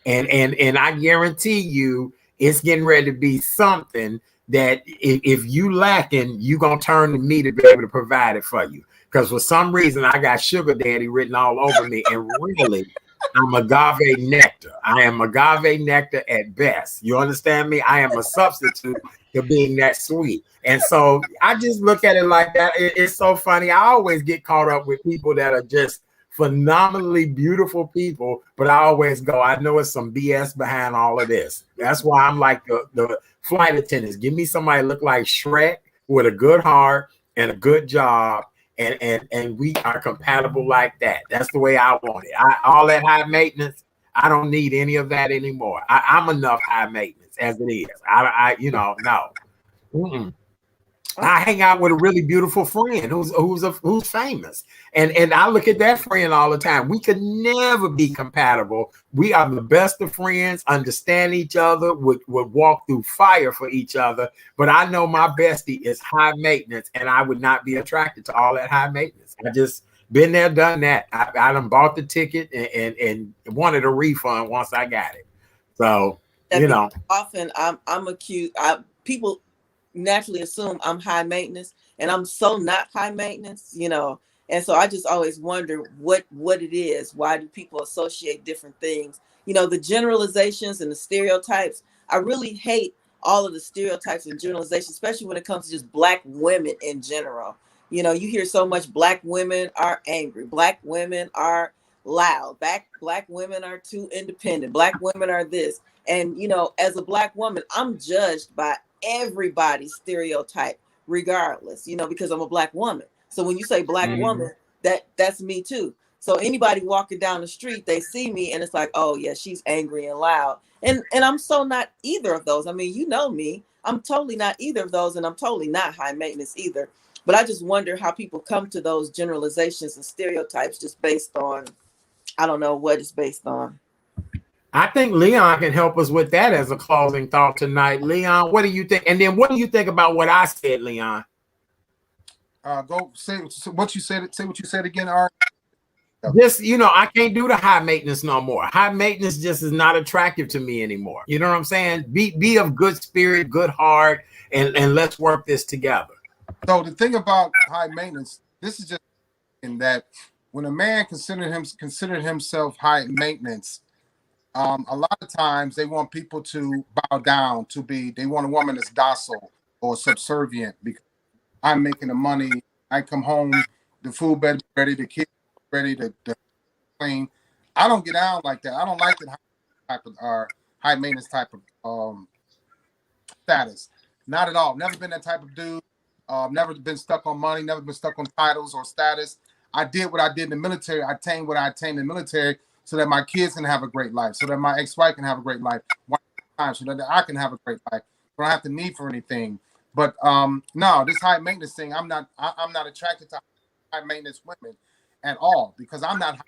And I guarantee you it's getting ready to be something that if you lacking, you gonna turn to me to be able to provide it for you. Because for some reason I got sugar daddy written all over me, and really I'm agave nectar. I am agave nectar at best. You understand me? I am a substitute to being that sweet. And so I just look at it like that. It's so funny. I always get caught up with people that are just phenomenally beautiful people, but I always go, I know it's some BS behind all of this. That's why I'm like the flight attendants. Give me somebody look like Shrek with a good heart and a good job, and we are compatible like that. That's the way I want it. All that high maintenance, I don't need any of that anymore. I'm enough high maintenance as it is. No. Mm-mm. I hang out with a really beautiful friend who's famous, and I look at that friend all the time. We could never be compatible. We are the best of friends, understand each other, would walk through fire for each other. But I know my bestie is high maintenance, and I would not be attracted to all that high maintenance. I just been there, done that. I done bought the ticket and wanted a refund once I got it. So That because often I'm accused. People naturally assume I'm high maintenance, and I'm so not high maintenance, you know. And so I just always wonder what it is. Why do people associate different things? You know, the generalizations and the stereotypes. I really hate all of the stereotypes and generalizations, especially when it comes to just Black women in general. You know, you hear so much Black women are angry, Black women are loud, Black women are too independent, Black women are this. And, you know, as a Black woman, I'm judged by everybody's stereotype regardless, you know, because I'm a Black woman. So when you say Black woman, that's me too. So anybody walking down the street, they see me and it's like, oh yeah, she's angry and loud. And I'm so not either of those. I mean, you know me, I'm totally not either of those, and I'm totally not high maintenance either. But I just wonder how people come to those generalizations and stereotypes just based on, I don't know what it's based on. I think Leon can help us with that as a closing thought tonight. Leon, what do you think? And then what do you think about what I said, Leon? Go say what you said. Say what you said again, Art. Just, I can't do the high maintenance no more. High maintenance just is not attractive to me anymore. You know what I'm saying? Be of good spirit, good heart, and let's work this together. So the thing about high maintenance, this is just in that when a man considered himself high maintenance, a lot of times they want people to bow down, they want a woman that's docile or subservient because I'm making the money. I come home, the food better be ready, the kids ready to clean. I don't get down like that. I don't like that type of high maintenance type of status. Not at all. Never been that type of dude. Never been stuck on money. Never been stuck on titles or status. I did what I did in the military. I attained what I attained in the military so that my kids can have a great life, so that my ex-wife can have a great life, so that I can have a great life. I don't have to need for anything. But no, this high maintenance thing, I'm not attracted to high maintenance women at all because I'm not.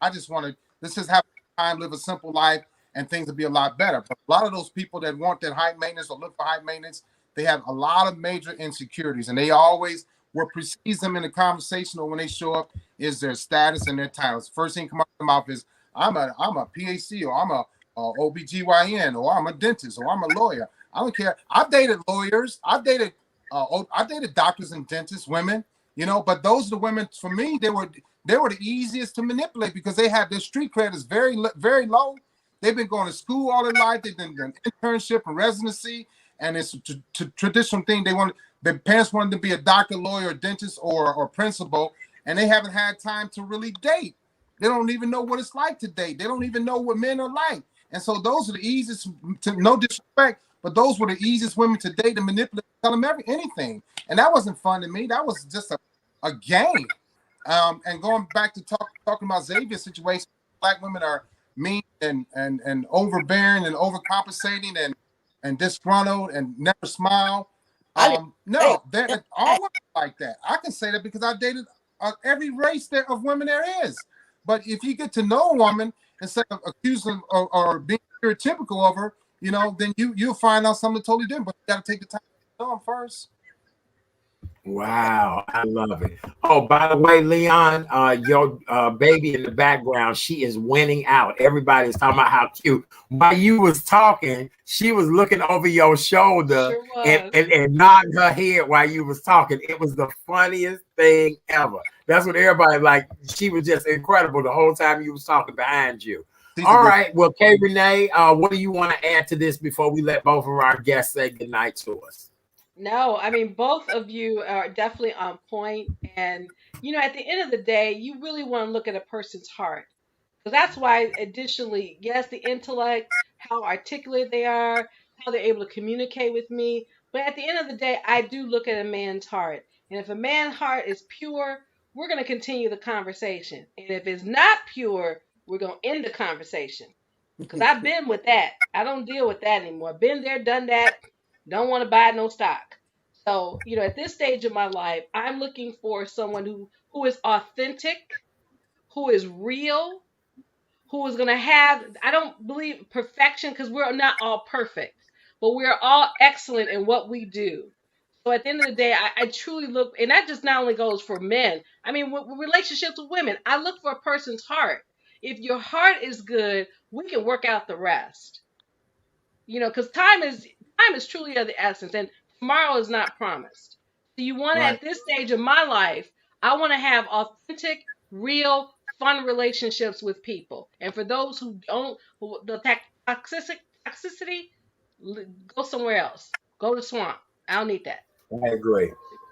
I just want to. Let's just have time, live a simple life, and things will be a lot better. But a lot of those people that want that high maintenance or look for high maintenance, they have a lot of major insecurities, and they always what precedes them in the conversation or when they show up is their status and their titles. First thing come out of their mouth is I'm a PhD or I'm a OBGYN or I'm a dentist or I'm a lawyer. I don't care. I've dated lawyers. I've dated doctors and dentists, women, but those are the women for me, they were the easiest to manipulate because they have their street cred is very, very low. They've been going to school all their life. They've been doing internship and residency, and it's a traditional thing. Their parents wanted to be a doctor, lawyer, dentist, or principal, and they haven't had time to really date. They don't even know what it's like to date. They don't even know what men are like. And so those are the easiest, no disrespect, but those were the easiest women to date and manipulate, tell them anything. And that wasn't fun to me. That was just a game. And going back to talking about Xavier's situation, Black women are mean and overbearing and overcompensating and disgruntled and never smile. No, they're all women like that. I can say that because I dated every race of women there is. But if you get to know a woman instead of accusing or being stereotypical of her, then you'll find out something totally different. But you got to take the time to know them first. Wow, I love it. Oh, by the way, Leon, your baby in the background, she is winning out. Everybody's talking about how cute. While you was talking, she was looking over your shoulder and nodding her head while you was talking. It was the funniest thing ever. That's what everybody like. She was just incredible the whole time you was talking behind you. All right. Well, Kay Renee, what do you want to add to this before we let both of our guests say goodnight to us? No, I mean, both of you are definitely on point. And, at the end of the day, you really want to look at a person's heart. Because that's why, additionally, yes, the intellect, how articulate they are, how they're able to communicate with me. But at the end of the day, I do look at a man's heart. And if a man's heart is pure, we're going to continue the conversation. And if it's not pure, we're going to end the conversation. Because I've been with that. I don't deal with that anymore. Been there, done that. Don't want to buy no stock. So, at this stage of my life, I'm looking for someone who is authentic, who is real, who is going to I don't believe perfection because we're not all perfect, but we're all excellent in what we do. So at the end of the day, I truly look, and that just not only goes for men. I mean, with relationships with women, I look for a person's heart. If your heart is good, we can work out the rest. Because time is truly of the essence, and tomorrow is not promised. So you want to, at this stage of my life, I want to have authentic, real, fun relationships with people. And for those who don't, the toxicity, go somewhere else. Go to swamp. I don't need that.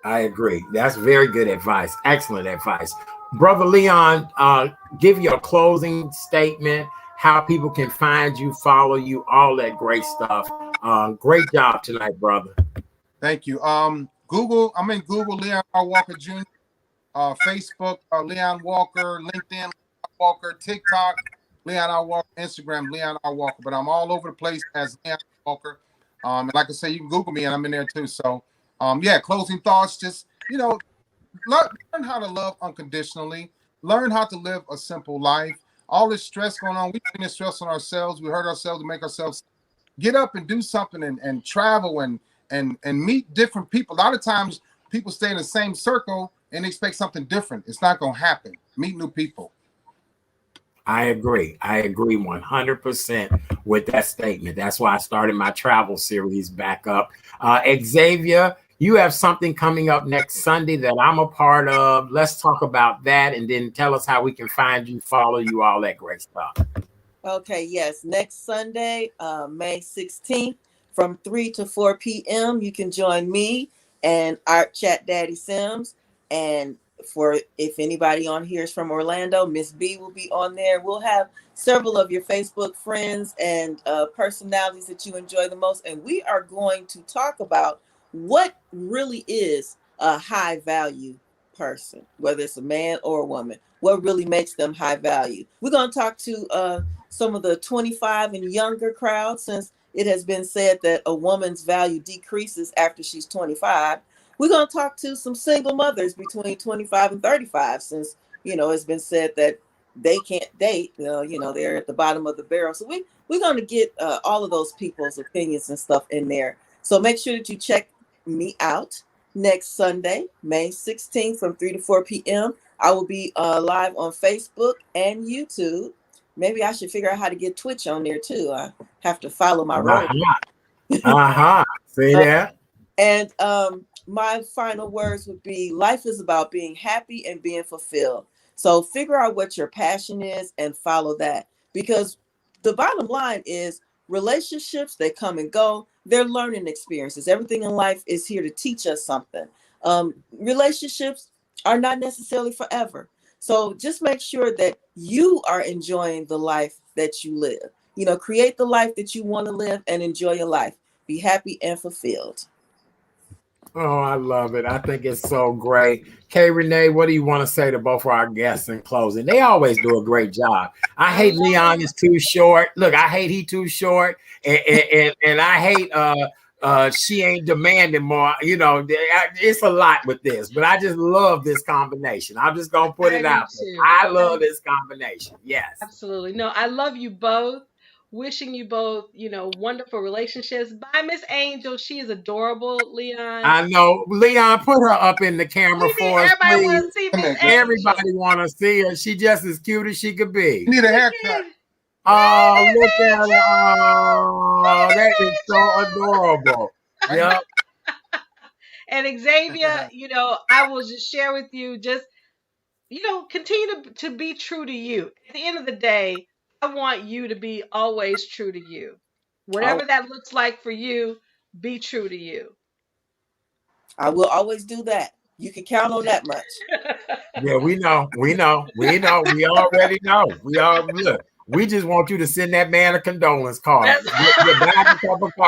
I agree. That's very good advice. Excellent advice. Brother Leon, give your closing statement, how people can find you, follow you, all that great stuff. Great job tonight, brother. Thank you. Google, I'm in Google, Leon R. Walker Jr., Facebook, Leon Walker, LinkedIn, Leon Walker, TikTok, Leon R. Walker, Instagram, Leon R. Walker. But I'm all over the place as Leon Walker. And like I say, you can Google me and I'm in there too. So, closing thoughts, just, learn how to love unconditionally. Learn how to live a simple life. All this stress going on, we bring this stress on ourselves. We hurt ourselves to make ourselves get up and do something and travel and meet different people. A lot of times people stay in the same circle and expect something different. It's not going to happen. Meet new people. I agree. I agree 100% with that statement. That's why I started my travel series back up. Xavier, you have something coming up next Sunday that I'm a part of. Let's talk about that and then tell us how we can find you, follow you, all that great stuff. Okay, yes. Next Sunday, May 16th, from 3 to 4 p.m., you can join me and Art Chat Daddy Sims. And for if anybody on here is from Orlando, Miss B will be on there. We'll have several of your Facebook friends and personalities that you enjoy the most. And we are going to talk about what really is a high value person, whether it's a man or a woman. What really makes them high value? We're going to talk to some of the 25 and younger crowd, since it has been said that a woman's value decreases after she's 25. We're going to talk to some single mothers between 25 and 35, since, it's been said that they can't date, they're at the bottom of the barrel. So we're going to get all of those people's opinions and stuff in there. So make sure that you check me out next Sunday, May 16th from 3 to 4 p.m. I will be live on Facebook and YouTube. Maybe I should figure out how to get Twitch on there too. I have to follow my road. See that? And my final words would be: life is about being happy and being fulfilled. So figure out what your passion is and follow that. Because the bottom line is, relationships, they come and go. They're learning experiences. Everything in life is here to teach us something. Relationships are not necessarily forever. So just make sure that you are enjoying the life that you live. Create the life that you want to live and enjoy your life. Be happy and fulfilled. Oh, I love it. I think it's so great. Kay Renee, what do you want to say to both of our guests in closing? They always do a great job. I hate Leon is too short. Look, I hate he too short. And I hate she ain't demanding more. It's a lot with this, but I just love this combination. I'm just gonna put it out there. I love this combination. Yes, absolutely. No, I love you both. Wishing you both, wonderful relationships. Bye, Miss Angel. She is adorable, Leon. I know. Leon, put her up in the camera for us, everybody please. want to see Miss Angel. Everybody want to see her. She just as cute as she could be. Need a haircut. Oh, look at her. Oh, that is so adorable. Yep. And Xavier, I will just share with you, just, continue to be true to you. At the end of the day, I want you to be always true to you. Whatever that looks like for you, be true to you. I will always do that. You can count on that much. Yeah, we know. We already know. Look. We just want you to send that man a condolence card.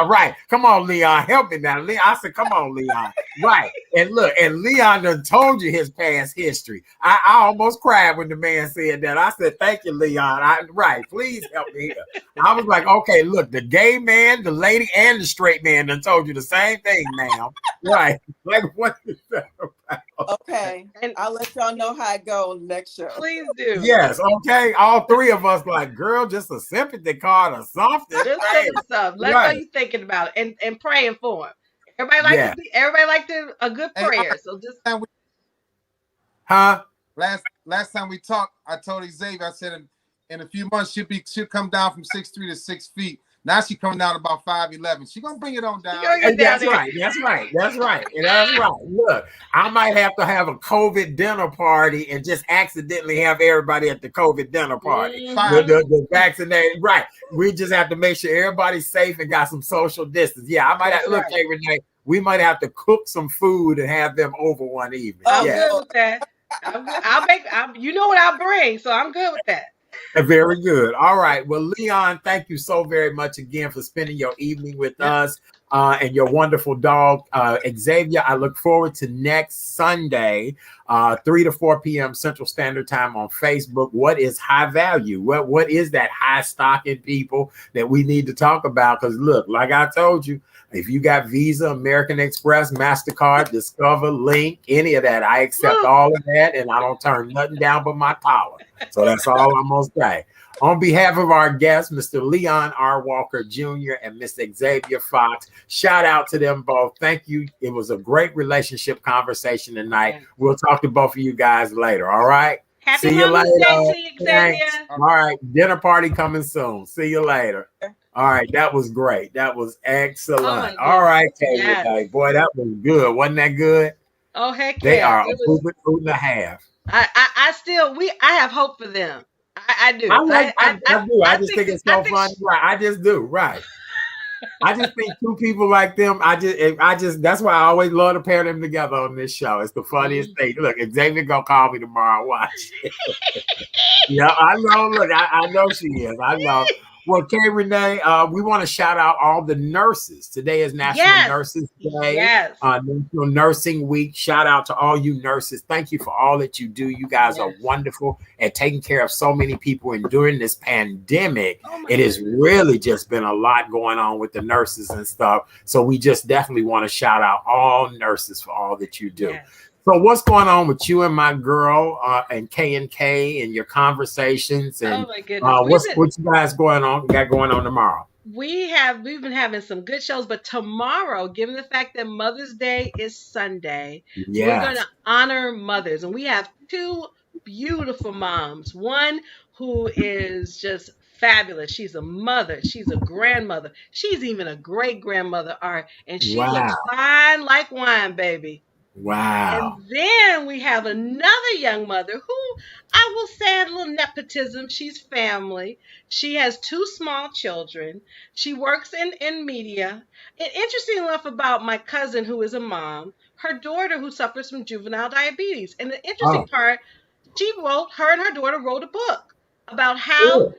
Right. Come on, Leon. Help me now. I said, come on, Leon. Right. And look, and Leon done told you his past history. I almost cried when the man said that. I said, thank you, Leon. Right. Please help me here. I was like, okay, look, the gay man, the lady, and the straight man done told you the same thing, ma'am. Right. Like, what is that about? Okay. And I'll let y'all know how it goes next show. Please do. Yes. Okay. All three of us like, girl, just a sympathy card or something. Just send him something. Let us know you thinking about it and praying for him. Everybody like a good prayer. So just last time we talked, I told Xavier, I said in a few months she'll come down from 6'3" to 6 feet. Now she's coming down about 5'11". She's gonna bring it on down. That's right. And that's right. Look, I might have to have a COVID dinner party and just accidentally have everybody at the COVID dinner party. The vaccinated. Right. We just have to make sure everybody's safe and got some social distance. Yeah, I might have to look, hey, Renee, we might have to cook some food and have them over one evening. I'm good with that. I'll make. You know what I'll bring, so I'm good with that. Very good. All right. Well, Leon, thank you so very much again for spending your evening with us and your wonderful dog, Xavier. I look forward to next Sunday, 3 to 4 p.m. Central Standard Time on Facebook. What is high value? What is that high stock in people that we need to talk about? Because look, like I told you, if you got Visa, American Express, MasterCard, Discover, Link, any of that, I accept all of that, and I don't turn nothing down but my collar. So that's all I'm going to say. On behalf of our guests, Mr. Leon R. Walker Jr. and Mr. Xavier Fox, shout out to them both. Thank you. It was a great relationship conversation tonight. We'll talk to both of you guys later. All right? Happy See you Mother's Day later. to you, Thanks. Xavier. All right. Dinner party coming soon. See you later. All right. That was great. That was Oh excellent. my All goodness. right, Kay Yes. Renee. Boy, that was good. Wasn't that good? Oh heck They yeah. are a It was. hoot and a half. I still I have hope for them. I I do. like I do. I I just think think that it's so funny. Right. I just do. Right. I just think two people like them. I just that's why I always love to pair them together on this show. It's the funniest Mhm. thing. Look, Xavier gonna call me tomorrow. Watch. Yeah, I know. Look, I know she is. I know. Well, Kay Renee, we want to shout out all the nurses. Today is National Yes. Nurses Day, Yes. National Nursing Week. Shout out to all you nurses. Thank you for all that you do. You guys are Yes. wonderful at taking care of so many people. And during this pandemic, Oh my it has goodness. really just been a lot going on with the nurses and stuff. So we just definitely want to shout out all nurses for all that you do. Yes. So what's going on with you and my girl and K and your conversations Oh and my goodness. what you guys got going on tomorrow? We've been having some good shows, but tomorrow, given the fact that Mother's Day is Sunday, we're going to Yes. honor mothers, and we have two beautiful moms. One who is just fabulous. She's a mother. She's a grandmother. She's even a great grandmother. Art, and she looks Wow. fine like wine, baby. Wow. And then we have another young mother who I will say a little nepotism. She's family. She has two small children. She works in media. And interesting enough about my cousin who is a mom, her daughter who suffers from juvenile diabetes. And the interesting Oh, part, her and her daughter wrote a book about how good.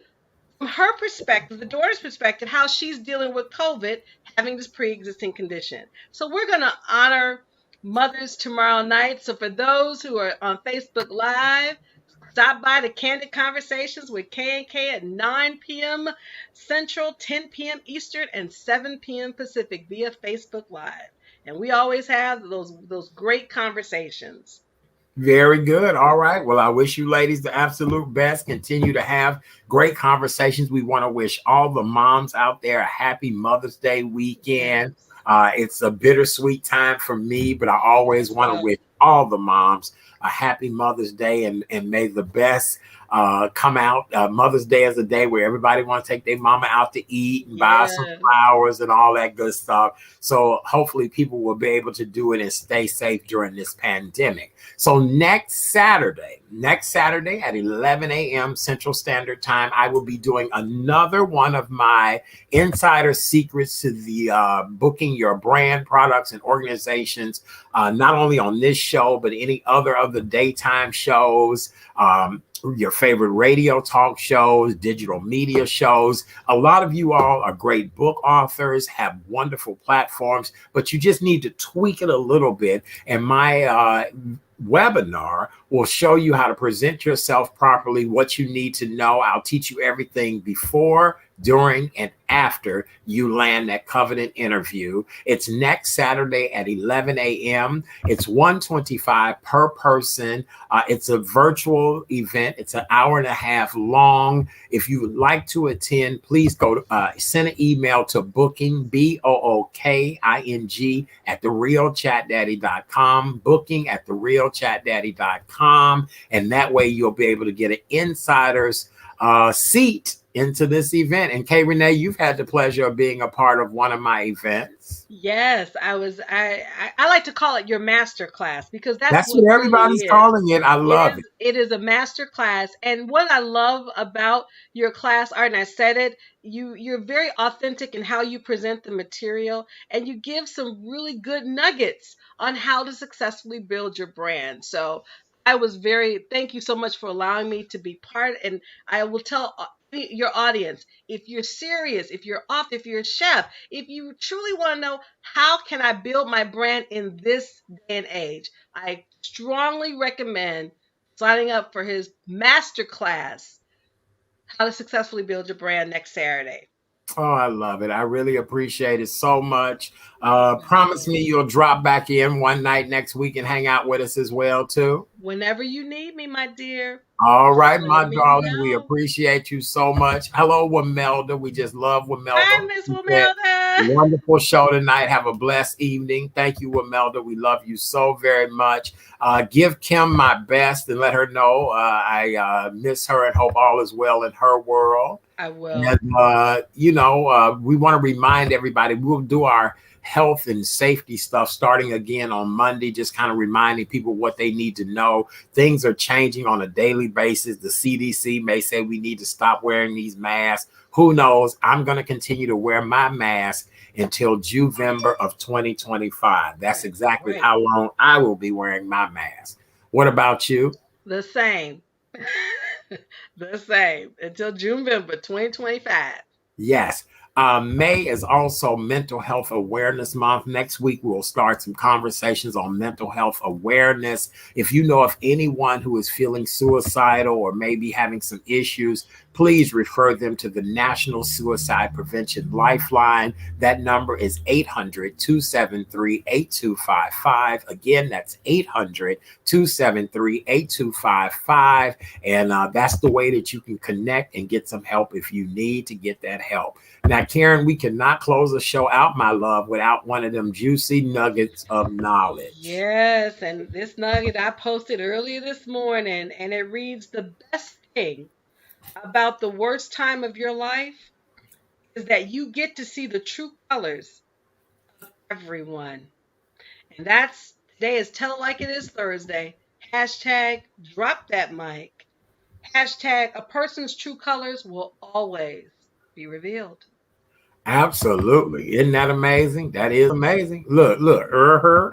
from her perspective, the daughter's perspective, how she's dealing with COVID, having this pre-existing condition. So we're going to honor mothers tomorrow night. So for those who are on Facebook Live, stop by the Candid Conversations with K and K at 9 p.m. Central, 10 p.m. Eastern, and 7 p.m. Pacific via Facebook Live. And we always have those great conversations. Very good. All right. Well, I wish you ladies the absolute best. Continue to have great conversations. We want to wish all the moms out there a happy Mother's Day weekend. Yes. It's a bittersweet time for me, but I always want to So, wish all the moms a happy Mother's Day and may the best come out. Mother's Day is a day where everybody wants to take their mama out to eat and buy some yes. flowers and all that good stuff. So hopefully people will be able to do it and stay safe during this pandemic. So next Saturday at 11 a.m. Central Standard Time, I will be doing another one of my insider secrets to the booking your brand products and organizations, not only on this show, but any other of the daytime shows, your favorite radio talk shows, digital media shows. A lot of you all are great book authors, have wonderful platforms, but you just need to tweak it a little bit. And my webinar will show you how to present yourself properly, what you need to know. I'll teach you everything before, during, and after you land that covenant interview. It's next Saturday at 11 a.m. It's $125 per person. It's a virtual event. It's an hour and a half long. If you would like to attend, please go to send an email to booking, BOOKING, at therealchatdaddy.com, booking at therealchatdaddy.com. And that way you'll be able to get an insider's seat into this event. And Kay Renee, you've had the pleasure of being a part of one of my events. Yes, I like to call it your master class because that's That's what what it really everybody's is. calling it. I love it. It is a master class. And what I love about your class, Art, and I said it, you're very authentic in how you present the material and you give some really good nuggets on how to successfully build your brand. So thank you so much for allowing me to be part. And I will tell your audience, if you're serious, if you're if you're a chef, if you truly want to know how can I build my brand in this day and age, I strongly recommend signing up for his master class, How to Successfully Build Your Brand, next Saturday. Oh, I love it. I really appreciate it so much. Promise me you'll drop back in one night next week and hang out with us as well, too. Whenever you need me, my dear. All right, Let my me darling. We know. appreciate you so much. Hello, Wamelda. We just love Hi, Wamelda. Miss She said, Wamelda. Wonderful show tonight. Have a blessed evening. Thank you, Imelda. We love you so very much. Give Kim my best and let her know I miss her and hope all is well in her world. I will. And, we want to remind everybody we'll do our health and safety stuff starting again on Monday, just kind of reminding people what they need to know. Things are changing on a daily basis. The CDC may say we need to stop wearing these masks. Who knows? I'm going to continue to wear my mask until Juvember of 2025. That's exactly how long I will be wearing my mask. What about you? The same. The same until Juvember 2025. Yes. May is also Mental Health Awareness Month. Next week, we'll start some conversations on mental health awareness. If you know of anyone who is feeling suicidal or maybe having some issues, please refer them to the National Suicide Prevention Lifeline. That number is 800-273-8255. Again, that's 800-273-8255. And that's the way that you can connect and get some help if you need to get that help. Now, Karen, we cannot close the show out, my love, without one of them juicy nuggets of knowledge. Yes, and this nugget I posted earlier this morning, and it reads, the best thing about the worst time of your life is that you get to see the true colors of everyone. And that's, today is Tell It Like It Is Thursday. Hashtag drop that mic. Hashtag a person's true colors will always be revealed. Absolutely. Isn't that amazing? That is amazing. Look, her.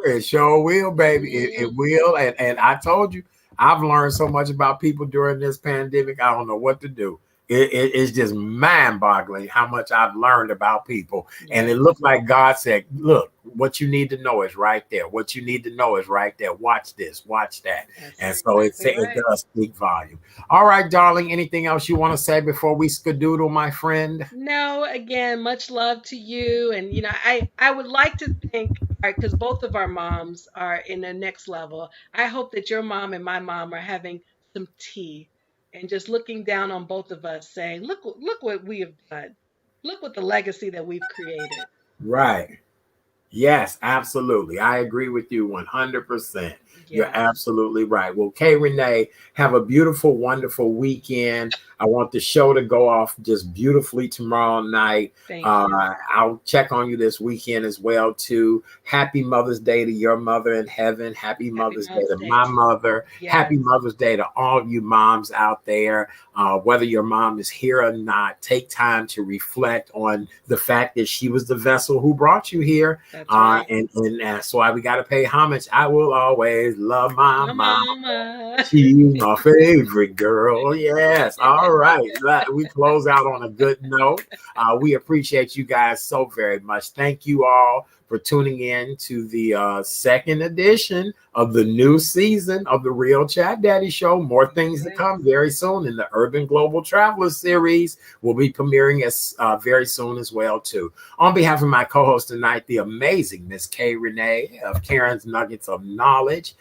It sure will, baby. It will. And I told you, I've learned so much about people during this pandemic. I don't know what to do. It's just mind-boggling how much I've learned about people. And it looked like God said, look, what you need to know is right there. What you need to know is right there. Watch this, watch that. And so it does speak volume. All right, darling, anything else you want to say before we skedoodle, my friend? No, again, much love to you. And, I would like to think, because both of our moms are in the next level, I hope that your mom and my mom are having some tea and just looking down on both of us saying, look what we have done. Look what the legacy that we've created. Right. Yes, absolutely. I agree with you 100%. You're absolutely right. Well, Kay Renee, have a beautiful, wonderful weekend. I want the show to go off just beautifully tomorrow night. Thank you. I'll check on you this weekend as well, too. Happy Mother's Day to your mother in heaven. Happy Mother's Day to my mother. Yes. Happy Mother's Day to all of you moms out there. Whether your mom is here or not, take time to reflect on the fact that she was the vessel who brought you here. That's right. And that's why we got to pay homage. I will always love my mama. She's my favorite girl. Yes. All right. We close out on a good note. We appreciate you guys so very much. Thank you all for tuning in to the second edition of the new season of the Real Chat Daddy Show. More things to come very soon in the Urban Global Traveler series. Will be premiering very soon as well, too. On behalf of my co-host tonight, the amazing Miss Kay Renee of Karen's Nuggets of Knowledge.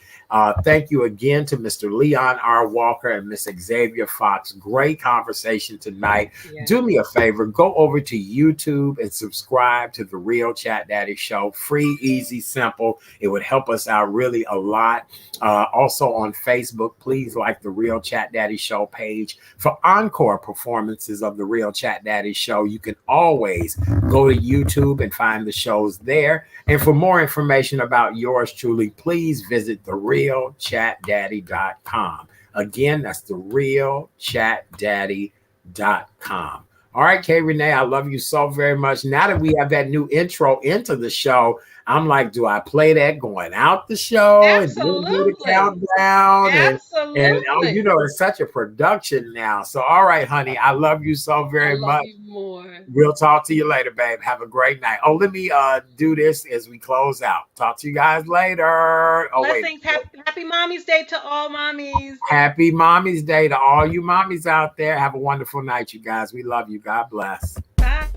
Thank you again to Mr. Leon R. Walker and Miss Xavier Fox. Great conversation tonight. Yeah. Do me a favor, go over to YouTube and subscribe to the Real Chat Daddy Show. Free, easy, simple. It would help us out really a lot. Also on Facebook, please like the Real Chat Daddy Show page. For encore performances of the Real Chat Daddy Show, you can always go to YouTube and find the shows there. And for more information about yours truly, please visit therealchatdaddy.com. Again, that's therealchatdaddy.com. All right, Kay Renee, I love you so very much. Now that we have that new intro into the show, I'm like, do I play that going out the show? Absolutely. And do the countdown? Absolutely. And it's such a production now. So, all right, honey, I love you so very much. You more. We'll talk to you later, babe. Have a great night. Oh, let me do this as we close out. Talk to you guys later. Blessings. Happy Mommy's Day to all mommies. Happy Mommy's Day to all you mommies out there. Have a wonderful night, you guys. We love you. God bless. Bye.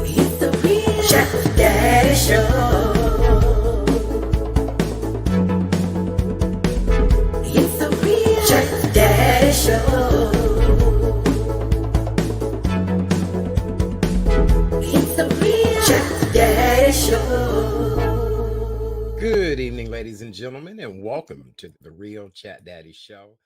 It's the Real Chat Daddy Show. Show. Good evening, ladies and gentlemen, and welcome to the Real Chat Daddy Show.